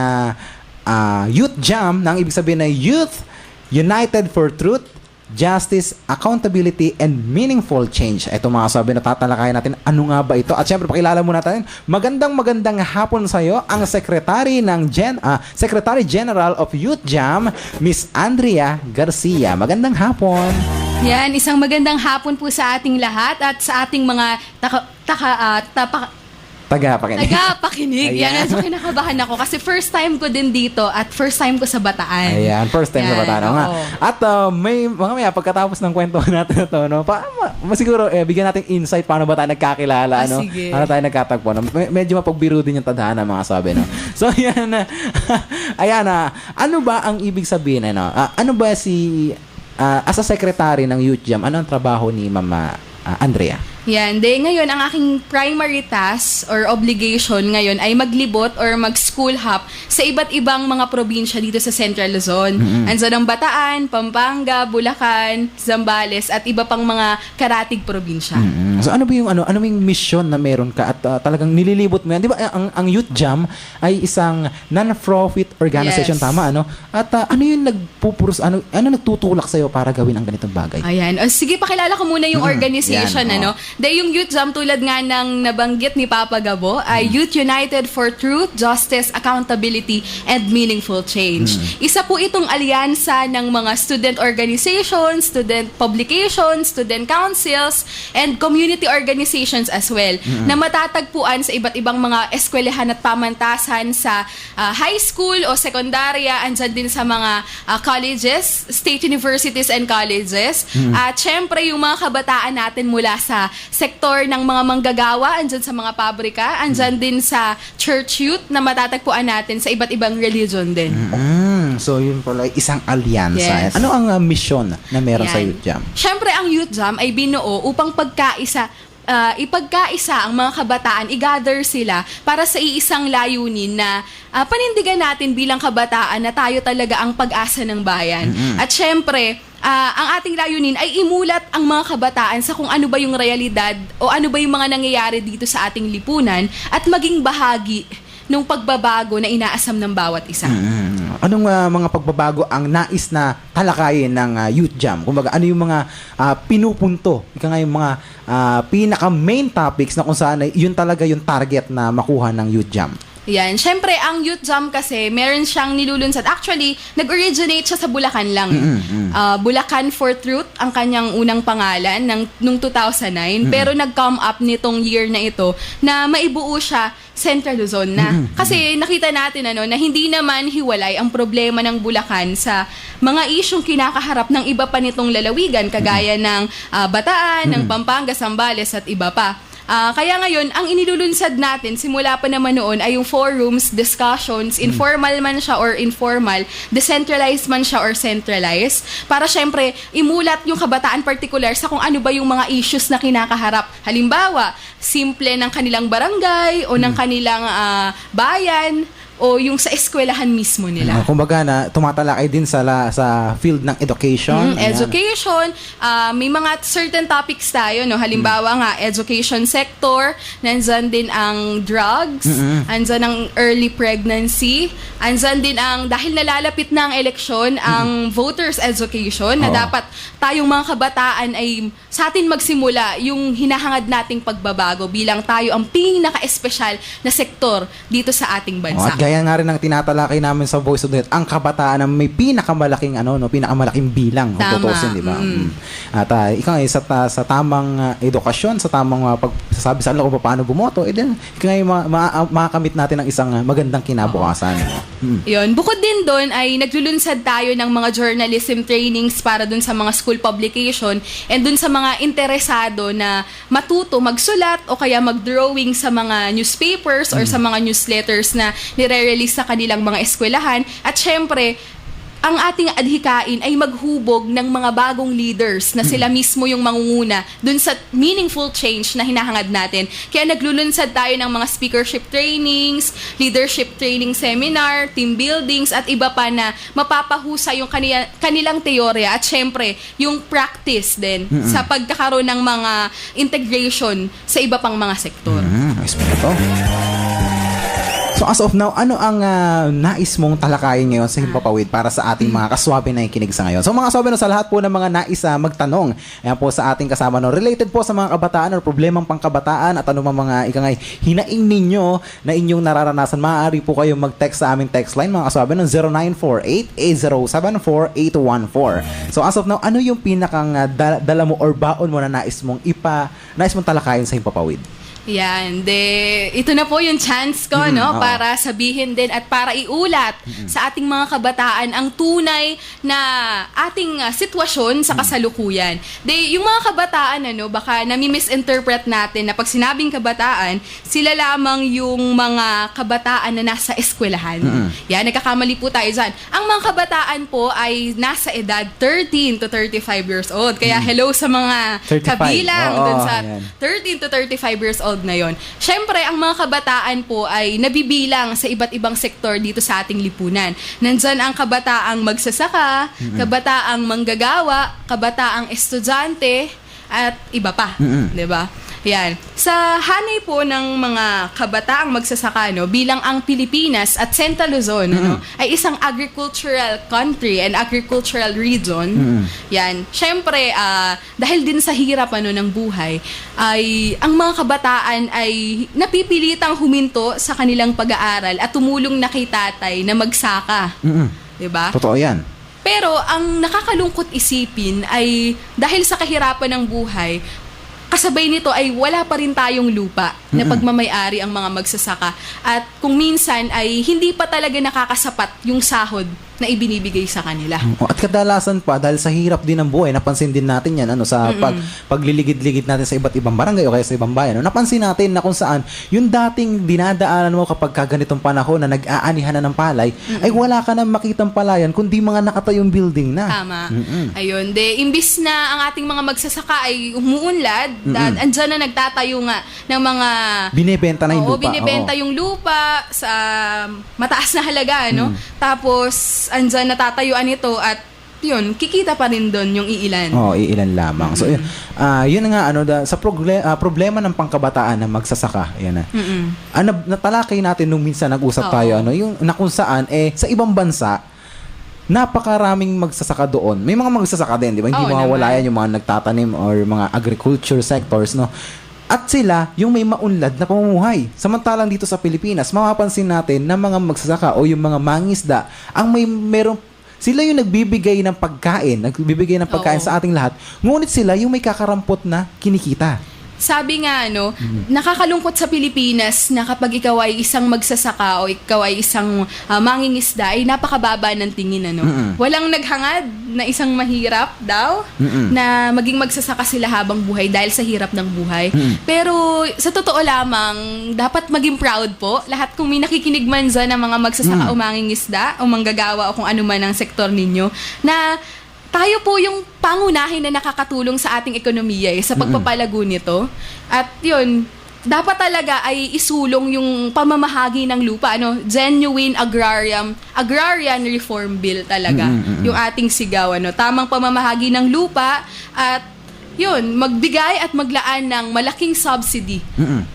Youth Jam, na ang ibig sabihin na Youth United for Truth, Justice, Accountability, and Meaningful Change. Ito mga sabi na tatalakayan natin, ano nga ba ito? At syempre, pakilala muna natin, magandang hapon sa iyo ang Secretary General of Youth Jam, Miss Andrea Garcia. Magandang hapon. Yan, isang magandang hapon po sa ating lahat at sa ating mga tagapakinig. Yan, so kinakabahan ako kasi first time ko din dito at first time ko sa Bataan. Ayan, first time sa Bataan. Nga. At may mga pagkatapos ng kwento natin ito, no? Siguro bigyan natin insight paano ba tayo nagkakilala, ano? Sige. Paano tayo nagkatagpo. No? Medyo mapagbiro din yung tadhana, mga sabi, no? So, yan. Ayan, ano ba ang ibig sabihin, ano? Ano ba as a secretary ng Youth Jam, ano ang trabaho ni Mama Andrea? Yan. Ngayon, ang aking primary task or obligation ngayon ay maglibot or mag-school hop sa iba't ibang mga probinsya dito sa Central Luzon. Andyan ang Bataan, Pampanga, Bulacan, Zambales, at iba pang mga karatig probinsya. So ano ba yung mission na meron ka at talagang nililibot mo yan? Di ba ang Youth Jam ay isang non-profit organization, tama, ano? At ano yung ano nagtutulak sa'yo para gawin ang ganitong bagay? Ayan. Sige, pakilala ko muna yung organization, ano? Yung Youth Jam, tulad nga ng nabanggit ni Papa Gabo, ay Youth United for Truth, Justice, Accountability, and Meaningful Change. Isa po itong alyansa ng mga student organizations, student publications, student councils, and community organizations as well, na matatagpuan sa iba't ibang mga eskwelahan at pamantasan sa high school o sekundarya, andyan din sa mga colleges, state universities and colleges. At syempre, yung mga kabataan natin mula sa sektor ng mga manggagawa, andyan sa mga pabrika, andyan din sa church youth na matatagpuan natin sa iba't ibang religion din. So, yun pala, isang alyansa. Yes. Ano ang mission na meron sa Youth Jam? Siyempre, ang Youth Jam ay binuo upang ipagkaisa ang mga kabataan, i-gather sila para sa iisang layunin na panindigan natin bilang kabataan na tayo talaga ang pag-asa ng bayan. At syempre, ang ating layunin ay imulat ang mga kabataan sa kung ano ba yung realidad o ano ba yung mga nangyayari dito sa ating lipunan at maging bahagi ng pagbabago na inaasam ng bawat isa. Anong mga pagbabago ang nais na talakayin ng Youth Jam? Kumbaga, ano yung mga pinupunto? Yung mga pinaka-main topics na kung saan yun talaga yung target na makuha ng Youth Jam? Yan. Siyempre, ang Youth Jam kasi, meron siyang nilulunsad. Actually, nag-originate siya sa Bulacan lang. Bulacan for Truth, ang kanyang unang pangalan nung 2009. Pero nag-come up nitong year na ito na maibuo siya Central Luzon na. Kasi nakita natin na hindi naman hiwalay ang problema ng Bulacan sa mga isyong kinakaharap ng iba pa nitong lalawigan, kagaya ng Bataan, ng Pampanga, Zambales at iba pa. Kaya ngayon, ang inilulunsad natin, simula pa naman noon, ay yung forums, discussions, informal man siya or informal, decentralized man siya or centralized, para syempre, imulat yung kabataan particular sa kung ano ba yung mga issues na kinakaharap. Halimbawa, simple ng kanilang barangay o ng kanilang bayan, o yung sa eskwelahan mismo nila. Kumbaga na tumatalakay din sa field ng education. Ayan. Education, may mga certain topics tayo, no? Halimbawa nga, education sector, nandyan din ang drugs, nandyan ang early pregnancy, nandyan din ang, dahil nalalapit na ang eleksyon, ang voters education, na dapat tayong mga kabataan ay sa atin magsimula yung hinahangad nating pagbabago bilang tayo ang pinaka-espesyal na sektor dito sa ating bansa. At gaya nga rin ng tinatalakay namin sa Voice of the Net, ang kabataan na may pinakamalaking pinakamalaking bilang kung tutusin, di ba? At ikaw ay sa tamang edukasyon, sa tamang pagsasabi sa kanila kung paano bumoto, then ikaw ay makakamit natin ang isang magandang kinabukasan. Yun. Bukod din doon ay naglulunsad tayo ng mga journalism trainings para dun sa mga school publication and dun sa mga interesado na matuto magsulat o kaya mag-drawing sa mga newspapers or sa mga newsletters na nire-release sa kanilang mga eskwelahan. At syempre, ang ating adhikain ay maghubog ng mga bagong leaders na sila mismo yung mangunguna dun sa meaningful change na hinahangad natin. Kaya naglulunsad tayo ng mga speakership trainings, leadership training seminar, team buildings, at iba pa na mapapahusay yung kanilang teorya at syempre yung practice din sa pagkakaroon ng mga integration sa iba pang mga sektor. Nice po ito. So as of now, ano ang nais mong talakayin ngayon sa Himpapawid para sa ating mga kaswabe na ikinig sa ngayon? So mga kaswabe, sa lahat po ng mga nais magtanong, ayan po sa ating kasama, related po sa mga kabataan or problemang pangkabataan at ano mga hinaing ninyo na inyong nararanasan, maaari po kayo mag-text sa aming text line, mga kaswabe, ng 0948-8074-814. So as of now, ano yung pinakang dala mo or baon mo na nais mong talakayin sa Himpapawid? Yan, ito na po yung chance ko, para sabihin din at para iulat sa ating mga kabataan ang tunay na ating sitwasyon sa kasalukuyan. Yung mga kabataan, baka nami-misinterpret natin na pag sinabing kabataan, sila lamang yung mga kabataan na nasa eskwelahan. Yan, nagkakamali po tayo dyan. Ang mga kabataan po ay nasa edad 13 to 35 years old. Kaya hello sa mga 35. kabilang dun sa yan. 13 to 35 years old na yon. Siyempre, ang mga kabataan po ay nabibilang sa iba't ibang sektor dito sa ating lipunan. Nandyan ang kabataang magsasaka, kabataang manggagawa, kabataang estudyante, at iba pa. Diba? Yan. Sa hanay po ng mga kabataang magsasaka, bilang ang Pilipinas at Central Luzon ay isang agricultural country and agricultural region. Yan. Siyempre, dahil din sa hirap ng buhay, ay ang mga kabataan ay napipilitang huminto sa kanilang pag-aaral at tumulong na kay tatay na magsaka. Diba? Totoo yan. Pero ang nakakalungkot isipin ay dahil sa kahirapan ng buhay, kasabay nito ay wala pa rin tayong lupa na pagmamay-ari ang mga magsasaka. At kung minsan ay hindi pa talaga nakakasapat yung sahod na ibinibigay sa kanila. At kadalasan pa, dahil sa hirap din ng buhay, napansin din natin yan sa pagliligid-ligid natin sa iba't ibang barangay o kaya sa ibang bayan. Napansin natin na kung saan yung dating dinadaanan mo kapag ganitong panahon na nag-aanihan na ng palay, ay wala ka na makitang palayan kundi mga nakatayong building na. Tama. Ayun. Imbis na ang ating mga magsasaka ay umuunlad, andyan na nagtatayo nga ng mga binebenta na yung lupa. Binebenta yung lupa sa mataas na halaga, Tapos andyan natatayuan ito at yun, kikita pa rin doon yung iilan. Iilan lamang. So yun nga sa problema ng pangkabataan na magsasaka, yan na. Natalakay natin nung minsan nag-usap tayo yung na kung saan sa ibang bansa napakaraming magsasaka doon. May mga magsasaka din, di ba? Hindi mawawala yan yung mga nagtatanim or mga agriculture sectors, At sila, yung may maunlad na pamumuhay. Samantalang dito sa Pilipinas, mapapansin natin na mga magsasaka o yung mga mangisda, sila yung nagbibigay ng pagkain, sa ating lahat. Ngunit sila yung may kakarampot na kinikita. Sabi nga, nakakalungkot sa Pilipinas na kapag ikaw ay isang magsasaka o ikaw ay isang mangingisda, ay napakababa ng tingin, Walang naghangad na isang mahirap daw na maging magsasaka sila habang buhay dahil sa hirap ng buhay. Pero sa totoo lamang, dapat maging proud po. Lahat kung may nakikinig man dyan ng mga magsasaka o mangingisda o manggagawa o kung ano man ang sektor ninyo, na tayo po yung pangunahin na nakakatulong sa ating ekonomiya sa pagpapalago nito. At yun, dapat talaga ay isulong yung pamamahagi ng lupa, genuine agrarian reform bill talaga. Yung ating sigaw, tamang pamamahagi ng lupa at yun, magbigay at maglaan ng malaking subsidy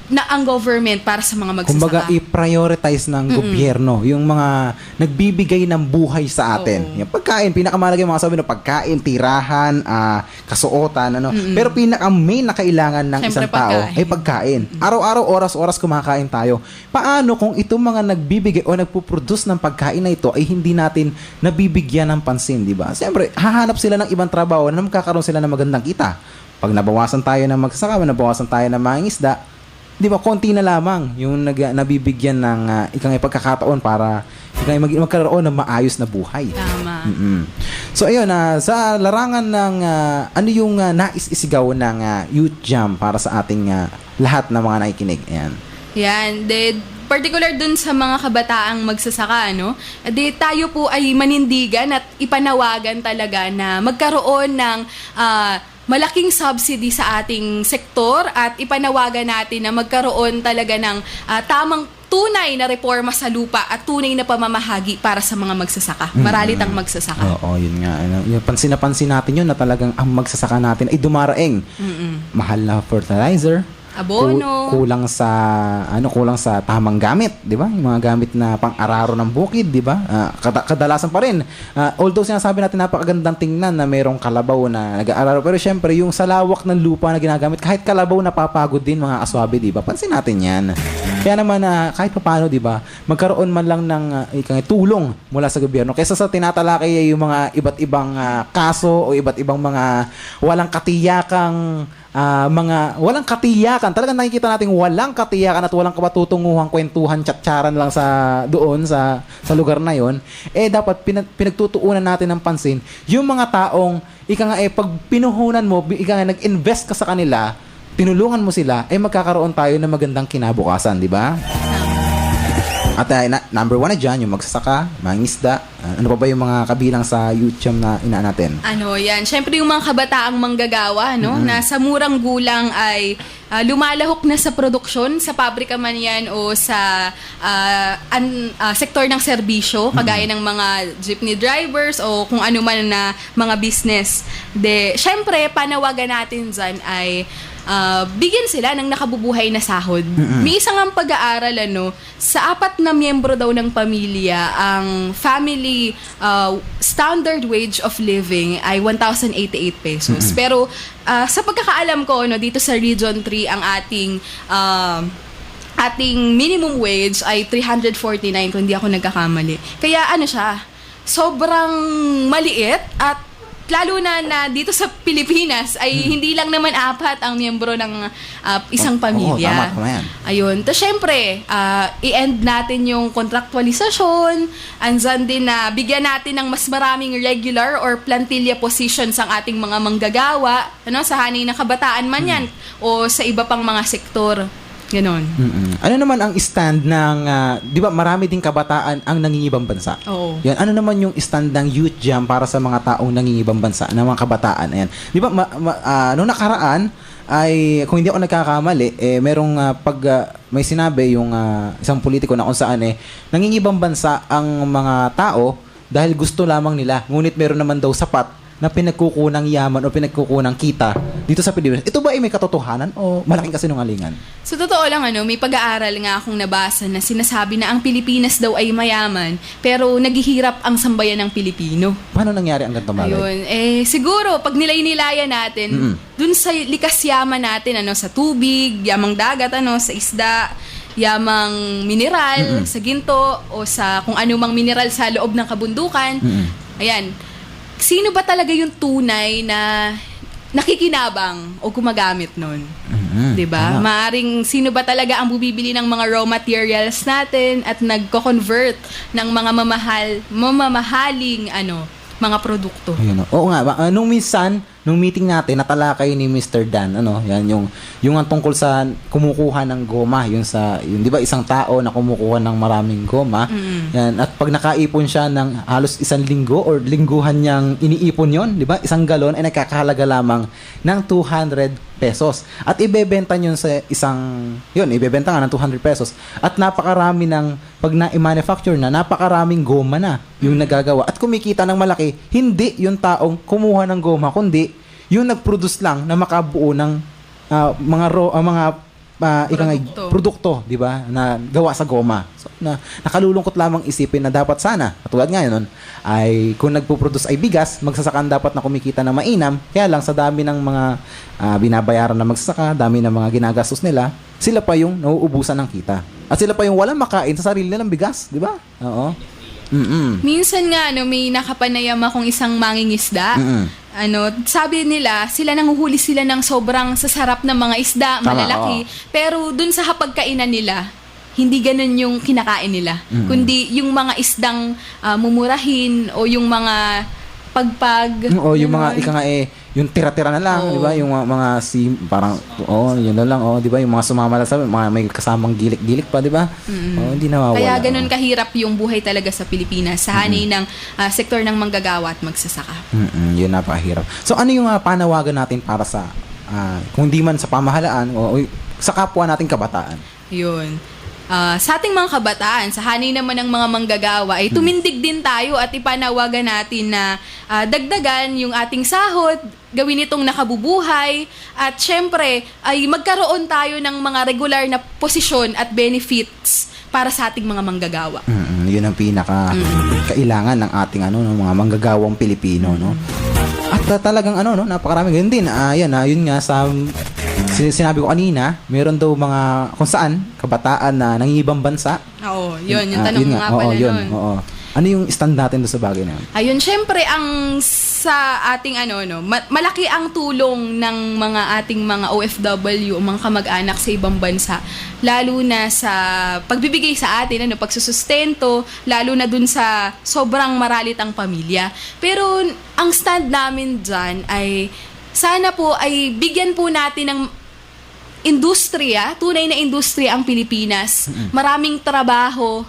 na ang government para sa mga magsasaka. Kumbaga, i-prioritize ng gobyerno yung mga nagbibigay ng buhay sa atin. Yung pagkain, pinakamalagay mga sabi, pagkain, tirahan, kasuotan, Pero pinaka-main na kailangan ng isang tao ay pagkain. Araw-araw, oras-oras kumakain tayo. Paano kung itong mga nagbibigay o nagpuproduce ng pagkain na ito ay hindi natin nabibigyan ng pansin, di ba? Siyempre, hahanap sila ng ibang trabaho na magkakaroon sila ng magandang kita. Pag nabawasan tayo ng magsasaka, nabawasan tayo ng mangingisda, di ba, konti na lamang yung nabibigyan ng pagkakataon para magkaroon ng maayos na buhay. Tama. So, ayun, sa larangan ng ano yung nais isigaw ng Youth Jam para sa ating lahat ng mga nakikinig. Ayan. Yan. Particular dun sa mga kabataang magsasaka, tayo po ay manindigan at ipanawagan talaga na magkaroon ng malaking subsidy sa ating sektor at ipanawagan natin na magkaroon talaga ng tamang tunay na reforma sa lupa at tunay na pamamahagi para sa mga magsasaka. Maralitang magsasaka. Oo, yun nga. Yung pansin na pansin natin yun na talagang ang magsasaka natin ay dumaraing. Mahal na fertilizer, abono, kulang sa tamang gamit, 'di ba? Yung mga gamit na pang-araro ng bukid, 'di ba? Kadalasan pa rin. Although sinasabi natin napakagandang tingnan na mayroong kalabaw na nag-aararo, pero syempre yung sa lawak ng lupa na ginagamit, kahit kalabaw napapagod din mga aswabe, 'di ba? Pansin natin 'yan. Kaya naman kahit papaano, 'di ba? Magkaroon man lang ng tulong mula sa gobyerno kaysa sa tinatalakay yung mga iba't ibang kaso o iba't ibang mga walang katiyakang walang katiyakan. Talagang nakikita natin walang katiyakan at walang kapatutunguhang kwentuhan, tsatsaran lang doon sa lugar na yon. Dapat pinagtutuunan natin ng pansin yung mga taong pag pinuhunan mo, nag-invest ka sa kanila, tinulungan mo sila, magkakaroon tayo ng magandang kinabukasan, di ba? At number 1 na dyan, yung magsasaka, mangingisda. Ano pa ba yung mga kabilang sa Youth Jam na inaan natin? Yan. Siyempre yung mga kabataang manggagawa, na sa murang gulang ay lumalahok na sa produksyon, sa pabrika man yan o sa sektor ng serbisyo, kagaya ng mga jeepney drivers o kung ano man na mga business. Siyempre, panawagan natin dyan ay bigyan sila ng nakabubuhay na sahod. May isang ang pag-aaral, sa 4 na miyembro daw ng pamilya, ang family standard wage of living ay 1,088 pesos. Pero sa pagkakaalam ko, dito sa Region 3, ang ating minimum wage ay 349 kung hindi ako nagkakamali. Kaya siya, sobrang maliit at lalo na dito sa Pilipinas ay hindi lang naman 4 ang miyembro ng isang pamilya. Tama yan. Ayun. Tapos syempre, i-end natin yung contractualisasyon. Andyan din na bigyan natin ng mas maraming regular or plantilla positions ang ating mga manggagawa, sa hanay ng kabataan man yan o sa iba pang mga sektor. Ganon. Ano naman ang stand ng, di ba marami ding kabataan ang nangingibang bansa? Oo. Yan, ano naman yung stand ng Youth Jam para sa mga taong nangingibang bansa, ng mga kabataan? Ayan. Di ba, noong nakaraan, ay, kung hindi ako nagkakamali, merong may sinabi yung isang politiko na kung saan nangingibang bansa ang mga tao dahil gusto lamang nila. Ngunit meron naman daw sapat na pinagkukunang yaman o pinagkukunang kita dito sa Pilipinas. Ito ba ay may katotohanan o malaking kasinungalingan? So, totoo lang, may pag-aaral nga akong nabasa na sinasabi na ang Pilipinas daw ay mayaman, pero naghihirap ang sambayan ng Pilipino. Paano nangyari ang ganitong bagay? Ayun. Siguro, pag nilay-nilayan natin, dun sa likas yaman natin, sa tubig, yamang dagat, sa isda, yamang mineral, sa ginto, o sa kung anumang mineral sa loob ng kabundukan. Ayan. Sino ba talaga yung tunay na nakikinabang o gumagamit nun? Diba? Maaring sino ba talaga ang bubibili ng mga raw materials natin at nagko-convert ng mga mamahaling mga produkto? Ayun, oo nga, nung minsan nung meeting natin, natalakay ni Mr. Dan, yan yung ang tungkol sa kumukuha ng goma, yung 'di ba isang tao na kumukuha ng maraming goma. Yan, at pag nakaipon siya ng halos 1 linggo or lingguhan niyang iniipon 'yon, 'di ba? 1 galon ay nagkakahalaga lamang ng 200 pesos. At ibebenta niyon sa ibebenta nga ng 200 pesos. At napakarami ng pag na-manufacture na, napakaraming goma na yung nagagawa. At kumikita ng malaki, hindi yung taong kumuha ng goma, kundi yung nag-produce lang na makabuo ng produkto, di ba, na gawa sa goma. So, nakalulungkot lamang isipin na dapat sana, katulad nga yun, ay kung nagpo-produce ay bigas, magsasakan dapat na kumikita na mainam, kaya lang sa dami ng mga binabayaran na magsasaka, dami ng mga ginagastos nila, sila pa yung nauubusan ng kita. At sila pa yung walang makain sa sarili nilang bigas, di ba? Oo. Minsan nga, may nakapanayam akong isang mangingisda. Sabi nila, nanguhuli sila ng sobrang sasarap na mga isda, malalaki. Pero dun sa hapagkainan nila, hindi ganun yung kinakain nila. Kundi yung mga isdang mumurahin o yung mga pagpag. O yung mga yung tira-tira na lang, di ba? Yung mga parang yun na lang, di ba? Yung mga sumama lang sa mga may kasamang gilik-gilik pa, di ba? Hindi nawawala. Kaya ganun kahirap yung buhay talaga sa Pilipinas sa hanay ng sektor ng manggagawa at magsasaka. Yun napakahirap. So ano yung panawagan natin para sa kung di man sa pamahalaan o sa kapwa nating kabataan? Yun. Sa ating mga kabataan, sa hanay naman ng mga manggagawa, ay tumindig din tayo at ipanawagan natin na dagdagan yung ating sahod, gawin itong nakabubuhay, at syempre, ay magkaroon tayo ng mga regular na posisyon at benefits para sa ating mga manggagawa. Yun ang kailangan ng ating ng mga manggagawang Pilipino, no? At talagang napakarami ganun din. Yun nga sa sinabi ko kanina, meron daw mga kung saan kabataan na nangingibang bansa. Oo, yun yung tanong nga pala nun. Ano yung stand natin doon sa bagay na yun? Ayun, syempre ang sa ating malaki ang tulong ng mga ating mga OFW o mga kamag-anak sa ibang bansa, lalo na sa pagbibigay sa atin pagsusustento, lalo na dun sa sobrang maralit ang pamilya. Pero ang stand namin dyan ay sana po ay bigyan po natin ng industriya, tunay na industriya ang Pilipinas. Maraming trabaho,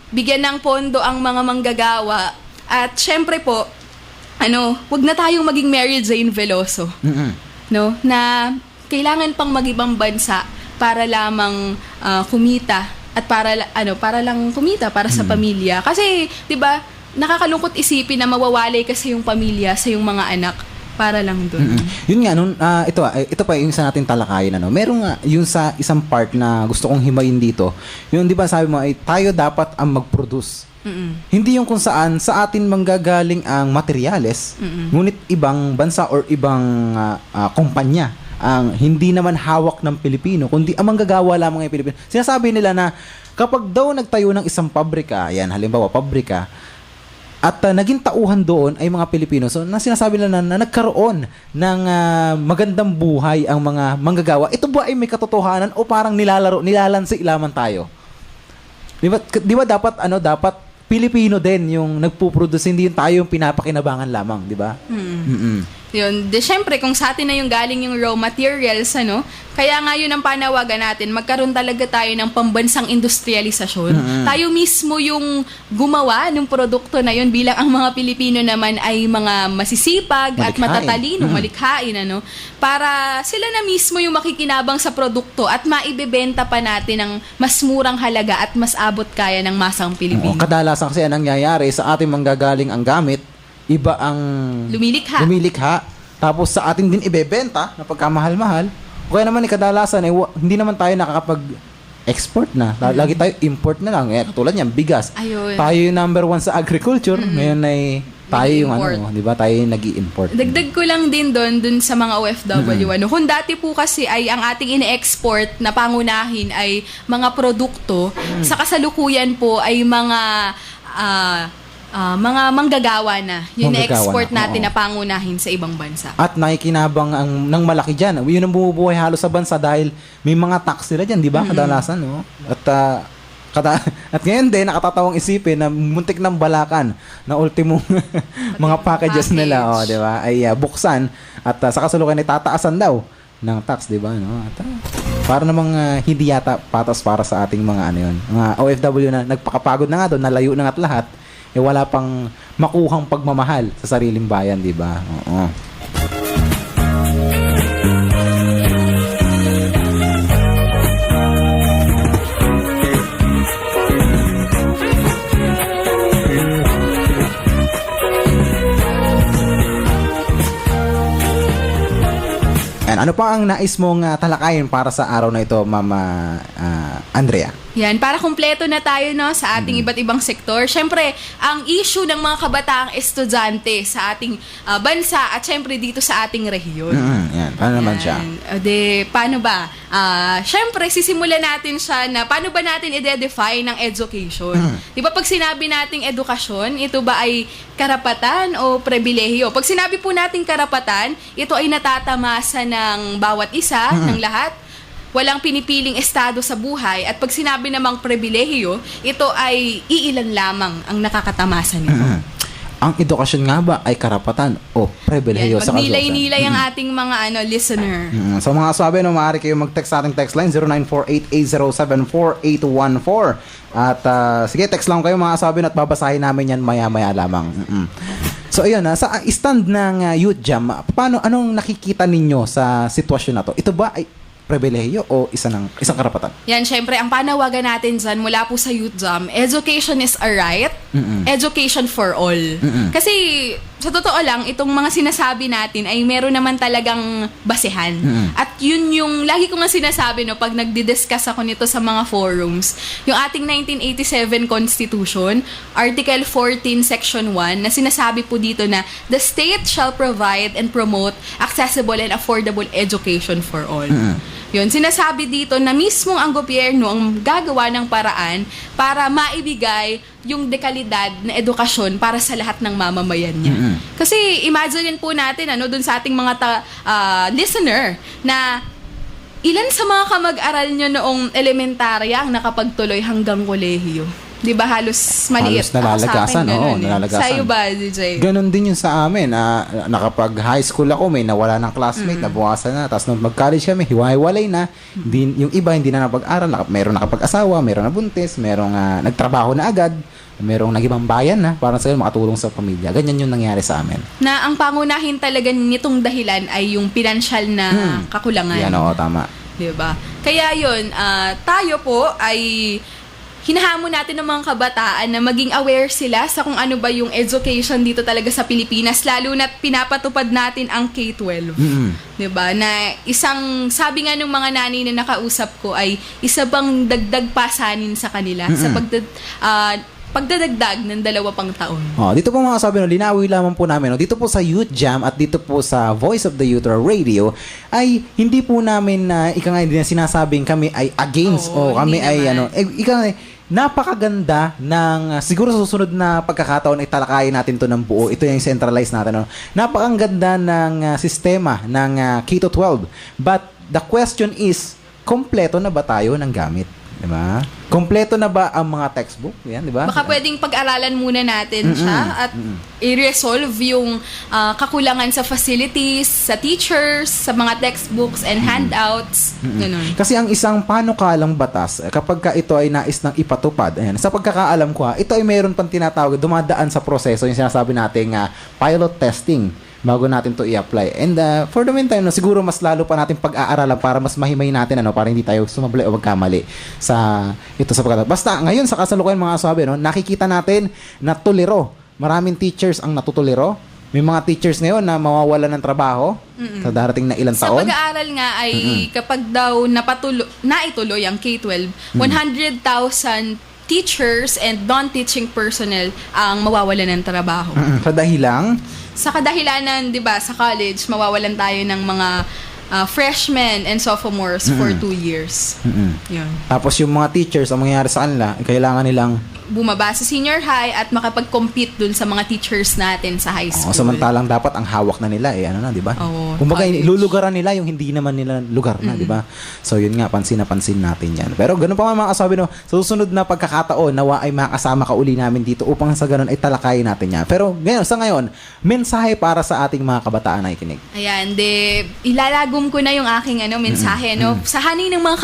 bigyan ng pondo ang mga manggagawa. At syempre po, wag na tayong maging Mary Jane Veloso. No? Na kailangan pang mag-ibang bansa para lamang kumita at para lang kumita para sa pamilya. Kasi, 'di ba, nakakalungkot isipin na mawawalay kasi yung pamilya sa yung mga anak para lang doon. Yun nga, ito pa yung isa natin talakayin. Merong yung sa isang part na gusto kong himayin dito. Yung di ba sabi mo, ay tayo dapat ang mag-produce. Hindi yung kung saan sa atin manggagaling ang materyales, ngunit ibang bansa or ibang kumpanya ang hindi naman hawak ng Pilipino, kundi ang manggagawa lamang ng Pilipino. Sinasabi nila na kapag daw nagtayo ng isang pabrika, halimbawa pabrika, at naging tauhan doon ay mga Pilipino. So, sinasabi nila na nagkaroon ng magandang buhay ang mga manggagawa. Ito ba ay may katotohanan o parang nilalansi lamang tayo? Di ba dapat Pilipino din yung nagpo-produce, hindi yung tayo yung pinapakinabangan lamang, di ba? Yun. Siyempre, kung sa atin na yung galing yung raw materials, kaya nga yun ang panawagan natin, magkaroon talaga tayo ng pambansang industrialisasyon. Tayo mismo yung gumawa ng produkto na yun bilang ang mga Pilipino naman ay mga masisipag at matatalino, malikhain, para sila na mismo yung makikinabang sa produkto at maibebenta pa natin ng mas murang halaga at mas abot kaya ng masang Pilipino. Kadalasan kasi ang nangyayari sa ating manggagaling ang gamit, iba ang lumilikha, tapos sa atin din ibebenta na pagkamahal-mahal. Kaya naman kadalasan hindi naman tayo nakakapag-export na. Lagi tayo import na lang. Katulad niyan, bigas. Ayun. Tayo yung number 1 sa agriculture. Ngayon ay tayo yung di ba? Tayo yung nag-i-import. Dagdag ko lang din doon sa mga OFW. Kung dati po kasi ay ang ating ine-export na pangunahin ay mga produkto, sa kasalukuyan po ay mga manggagawa na. Yung na-export natin na pangunahin sa ibang bansa. At nakikinabang ng malaki dyan. Yun ang bumubuhay halos sa bansa dahil may mga tax sila dyan, di ba? Kadalasan, no? At At ngayon din, nakatatawang isipin na muntik ng balakan na ultimong mga packages nila, di ba, ay buksan at sa kasalukuyan ay tataasan daw ng tax, di ba, no? At para namang hindi yata patas para sa ating mga mga OFW na nagpakapagod na nga doon, nalayo na nga't lahat, wala pang makuhang pagmamahal sa sariling bayan, di ba? Oo. Ano pa ang nais mong talakayin para sa araw na ito, Mama Andrea? Yan, para kumpleto na tayo sa ating iba't ibang sektor. Siyempre, ang issue ng mga kabataang estudyante sa ating bansa at siyempre dito sa ating rehiyon. Yan, paano naman siya? Paano ba? Siyempre, sisimulan natin siya na paano ba natin i-define ng education? Di ba pag sinabi nating edukasyon, ito ba ay karapatan o pribilehiyo? Pag sinabi po nating karapatan, ito ay natatamasa ng bawat isa, ng lahat. Walang pinipiling estado sa buhay. At pag sinabi namang pribilehiyo, ito ay iilan lamang ang nakakatamasa nito. Ang edukasyon nga ba ay karapatan o pribilehiyo sa kalusugan? Magnilay-nilay ang ating mga listener. So mga kasabi, maaari kayo mag-text sa ating text line 0948-807-4814. At sige, text lang kayo mga kasabi at babasahin namin yan maya-maya lamang. So ayun, sa stand ng Youth Jam, anong nakikita ninyo sa sitwasyon na to? Ito ba ay pribilehiyo o isang karapatan? Yan, syempre, ang panawagan natin dyan mula po sa Youth Jam, education is a right, education for all. Kasi, sa totoo lang, itong mga sinasabi natin ay meron naman talagang basehan. At yun yung, lagi ko nga sinasabi, pag nagdi-discuss ako nito sa mga forums, yung ating 1987 Constitution, Article 14, Section 1, na sinasabi po dito na, the state shall provide and promote accessible and affordable education for all. Yun, sinasabi dito na mismong ang gobyerno ang gagawa ng paraan para maibigay yung dekalidad na edukasyon para sa lahat ng mamamayan niya. Kasi imagine po natin dun sa ating mga listener na ilan sa mga kamag-aral nyo noong elementarya ang nakapagtuloy hanggang kolehiyo. Di ba halos maliit? Halos nalalagasan, nalalagasan. Sa'yo ba, DJ? Ganon din yun sa amin. Nakapag high school ako, may nawala ng classmate, nabukasan na. Tapos nung mag-college kami, hiwa-hiwalay na. Yung iba hindi na napag-aral. Mayroong nakapag-asawa, mayroong nabuntis, mayroong nagtrabaho na agad, mayroong nag-ibang bayan na para sa makatulong sa pamilya. Ganyan yung nangyari sa amin. Na ang pangunahin talaga nitong dahilan ay yung pinansyal na kakulangan. Yan, oo, tama. Diba? Kaya yun, tayo po ay hinahamon natin ng mga kabataan na maging aware sila sa kung ano ba yung education dito talaga sa Pilipinas, lalo na't pinapatupad natin ang K-12. Diba? Na sabi nga ng mga nanay na nakausap ko ay isa bang dagdag pasanin sa kanila sa pagdadagdag ng 2 pang taon. Dito po mga kasabi, linawi lamang po namin, dito po sa Youth Jam at dito po sa Voice of the Youth Radio, ay hindi po namin hindi na sinasabing kami ay against o kami ay napakaganda ng siguro sa susunod na pagkakataon ay talakayin natin to ng buo. Ito yung centralized natin. Napakaganda ng sistema ng K-12. But the question is, kompleto na ba tayo ng gamit? Diba? Kompleto na ba ang mga textbook? Yan, diba? Baka pwedeng pag-aralan muna natin siya at i-resolve yung kakulangan sa facilities, sa teachers, sa mga textbooks and handouts. Ganun. Kasi ang isang panukalang batas, kapag ito ay nais ng ipatupad, sa pagkakaalam ko, ito ay mayroon pang tinatawag, dumadaan sa proseso, yung sinasabi nating pilot testing bago natin to i-apply. And for the meantime, siguro mas lalo pa natin pag-aaralan para mas mahimay natin para hindi tayo sumablay o magkamali sa pagkakataon. Basta ngayon sa kasalukuyan mga kasabi, nakikita natin na tuliro. Maraming teachers ang natutuliro. May mga teachers ngayon na mawawalan ng trabaho sa darating na ilang taon. Sa pag-aaral nga ay kapag daw naituloy ang K-12, 100,000 teachers and non-teaching personnel ang mawawalan ng trabaho. Sa dahilang? Sa kadahilanan, di ba, sa college, mawawalan tayo ng mga freshmen and sophomores for 2 years. Yun. Tapos yung mga teachers, ang mangyayari sa kanila, kailangan nilang bumaba sa senior high at makapag-compete dun sa mga teachers natin sa high school. Samantalang dapat ang hawak na nila di ba? Oo, Kumbaga college. ilulugaran nila yung hindi naman nila lugar na, di ba? So yun nga, pansin na pansin natin yan. Pero ganun pa mga kasabi, no, sa susunod na pagkakataon, nawa ay makasama ka uli namin dito upang sa ganun ay talakayin natin yan. Pero sa ngayon, mensahe para sa ating mga kabataan na ikinig. Ayan, ilalagom ko na yung aking mensahe. Sa haning ng mga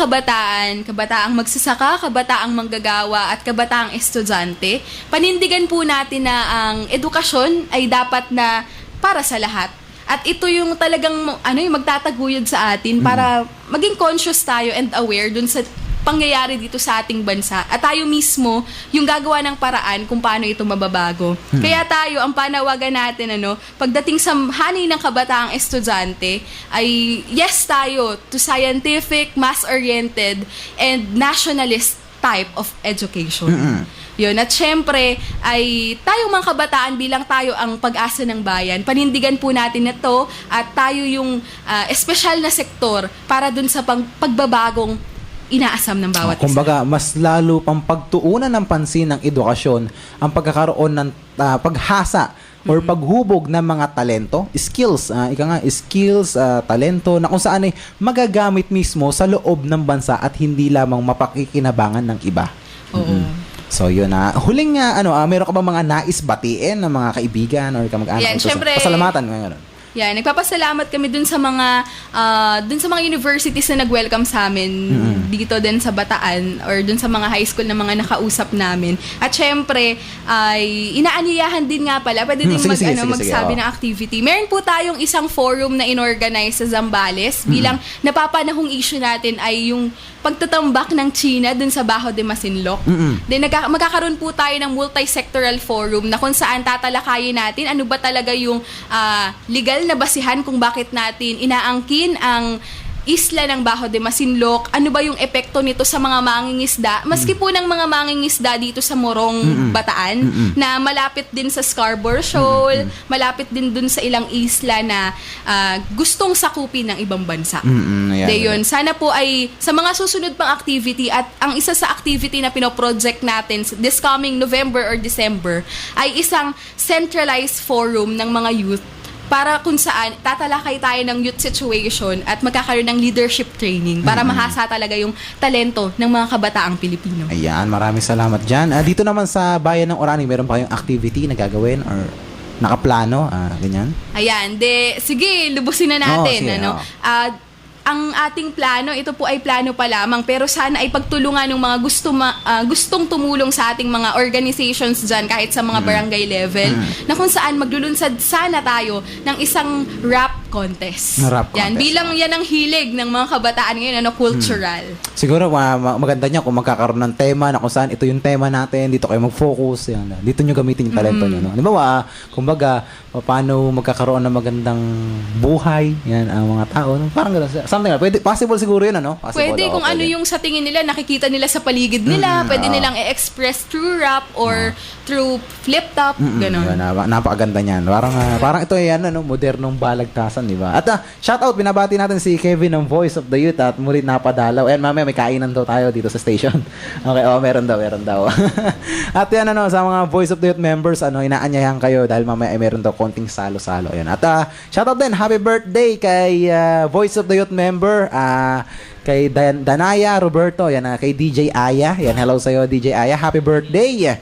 kabataang magsasaka, kabataang manggagawa, at kabataang estudyante, panindigan po natin na ang edukasyon ay dapat na para sa lahat. At ito yung talagang yung magtataguyod sa atin para maging conscious tayo and aware dun sa pangyayari dito sa ating bansa. At tayo mismo yung gagawa ng paraan kung paano ito mababago. Kaya tayo, ang panawagan natin, pagdating sa haning ng kabataang estudyante, ay yes tayo to scientific, mass-oriented, and nationalist type of education. Yun. At syempre, ay tayong mga kabataan bilang tayo ang pag-asa ng bayan, panindigan po natin na to at tayo yung espesyal na sektor para dun sa pagbabagong inaasam ng bawat isa. Kumbaga, mas lalo pang pagtuunan ng pansin ng edukasyon ang pagkakaroon ng paghasa or paghubog ng mga talento, skills, talento na kung saan ay magagamit mismo sa loob ng bansa at hindi lamang mapakikinabangan ng iba. Oo. So yun na. Huling meron ka ba mga nais batiin ng mga kaibigan or kamag-anak? Yan, syempre. Pasalamatan ngayon. Yan, nagpapasalamat kami dun sa mga universities na nag-welcome sa amin dito din sa Bataan or dun sa mga high school na mga nakausap namin. At syempre, ay inaanyayahan din nga pala, pwede din magsabi ng activity. Meron po tayong isang forum na inorganize sa Zambales bilang napapanahong issue natin ay yung pagtatambak ng China dun sa Baho de Masinloc. Then magkakaroon po tayo ng multi-sectoral forum na kung saan tatalakayin natin ano ba talaga yung legal na basihan kung bakit natin inaangkin ang isla ng Baho de Masinloc, ano ba yung epekto nito sa mga mangingisda, maski po ng mga mangingisda dito sa Morong, Bataan, na malapit din sa Scarborough Shoal, malapit din dun sa ilang isla na gustong sakupin ng ibang bansa. Yun. Sana po ay sa mga susunod pang activity at ang isa sa activity na pinoproject natin this coming November or December ay isang centralized forum ng mga youth para kung saan tatalakay tayo ng youth situation at magkakaroon ng leadership training para mahasa talaga yung talento ng mga kabataang Pilipino. Ayan, maraming salamat dyan. Dito naman sa Bayan ng Orani, meron pa kayong activity na gagawin or nakaplano? Ganyan? Ayan, sige, lubusin na natin. Ang ating plano, ito po ay plano pa lamang, pero sana ay pagtulungan ng mga gustong tumulong sa ating mga organizations dyan, kahit sa mga barangay level, na kung saan maglulunsad sana tayo ng isang rap contest. Yan, bilang yan ang hilig ng mga kabataan ngayon, cultural. Siguro maganda niya kung magkakaroon ng tema na kung saan ito yung tema natin, dito kayo mag-focus, yan. Dito nyo gamitin yung talento nyo. Di ba, kumbaga, paano magkakaroon ng magandang buhay, yan, ang mga tao. Parang gano'n. Something like, possible siguro yun, Possible, pwede kung ano yung sa tingin nila, nakikita nila sa paligid nila, pwede nilang i-express through rap or through flip-top, gano'n. Napakaganda niyan. Parang ito ay modernong balagtasan, di ba? At shoutout, binabati natin si Kevin ng Voice of the Youth at muli napadalaw. Ayan, mamaya may kainan daw tayo dito sa station. Okay, meron daw. At yan, sa mga Voice of the Youth members, inaanyayahan kayo dahil mamaya ay meron daw konting salo-salo. Ayan. At shoutout din, happy birthday kay Voice of the Youth member, kay Danaya Roberto, yan, kay DJ Aya. Yan, hello sa'yo, DJ Aya. Happy birthday!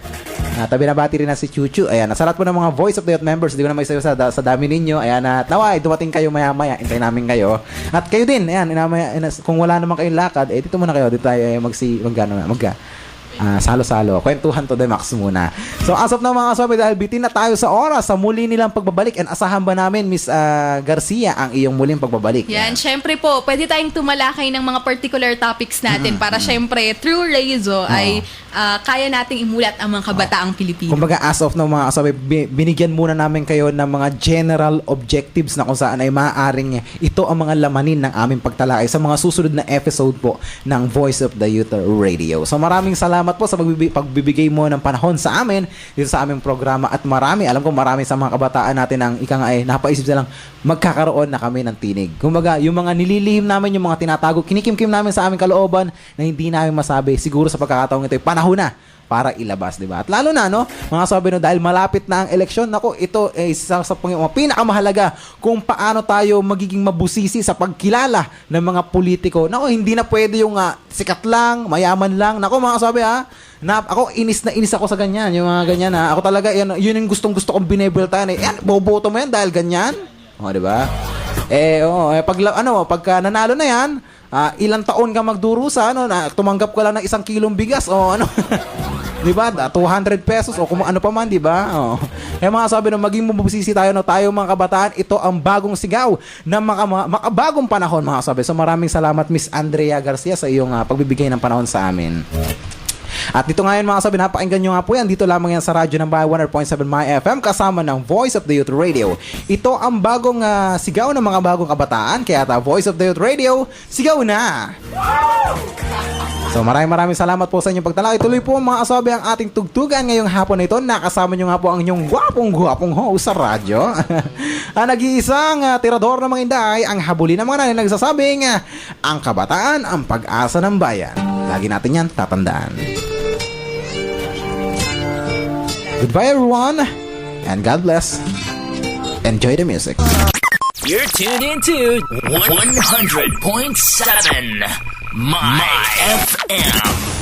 Tabi nabati rin na si Chuchu. Ayan, sa lahat po ng mga Voice of the Youth members, hindi ko na may sayo sa dami ninyo. Ayan, at naway, dumating kayo maya-maya. Hintayin namin kayo. At kayo din, ayan, kung wala naman kayong lakad, dito muna kayo. Dito tayo salo-salo. Kwentuhan to the max muna. So, as of now mga kasabi, dahil bitin na tayo sa oras sa muli nilang pagbabalik, and asahan ba namin, Miss Garcia, ang iyong muling pagbabalik? Yan, syempre po, pwede tayong tumalakay ng mga particular topics natin para syempre, through Rezo, ay kaya nating imulat ang mga kabataang Pilipino. Kumbaga, as of now mga kasabi, binigyan muna namin kayo ng mga general objectives na kung saan ay maaaring ito ang mga lamanin ng aming pagtalakay sa mga susunod na episode po ng Voice of the Youth Radio. So, maraming salamat po sa pagbibigay mo ng panahon sa amin dito sa aming programa, at alam ko marami sa mga kabataan natin ang napaisip silang magkakaroon na kami ng tinig. Kumbaga, yung mga nililihim namin, yung mga tinatago, kinikimkim namin sa aming kalooban na hindi namin masabi, siguro sa pagkakataong ito, panahon na para ilabas, di ba? At lalo na, no, mga sabi, no, dahil malapit na ang eleksyon, nako, ito ay isa sa pinakamahalaga kung paano tayo magiging mabusisi sa pagkilala ng mga politiko. Nako, hindi na pwede yung sikat lang, mayaman lang. Nako, mga sabi, ako, inis na inis ako sa ganyan, yung mga ganyan, Ako talaga, yun yung gustong-gusto kong binebeltahan, Yan, boboto mo yan dahil ganyan. O, di ba? Pagka nanalo na yan, ilang taon ka magdurusa, tumanggap ka lang ng 1 kilong bigas, o ano, di ba? 200 pesos, o kung ano pa man, di ba? Mga sabi, maging mabusisi tayo, tayo mga kabataan, ito ang bagong sigaw ng makabagong panahon, mga sabi. So maraming salamat, Miss Andrea Garcia, sa iyong pagbibigay ng panahon sa amin. At dito ngayon, mga sabi, napakinggan nyo nga po yan. Dito lamang yan sa radyo ng Bayan 100.7 My FM kasama ng Voice of the Youth Radio. Ito ang bagong sigaw ng mga bagong kabataan. Kaya Voice of the Youth Radio, sigaw na! So maraming salamat po sa inyong pagtala. Ituloy po mga asabi ang ating tugtugan ngayong hapon na ito. Nakasama nyo nga po ang inyong gwapong host sa radyo. Nag-iisang tirador ng mga inday, ang habuli ng mga nanay nagsasabing, ang kabataan ang pag-asa ng bayan. Lagi natin yan tatandaan. Goodbye everyone, and God bless. Enjoy the music. You're tuned into 100.7 My FM.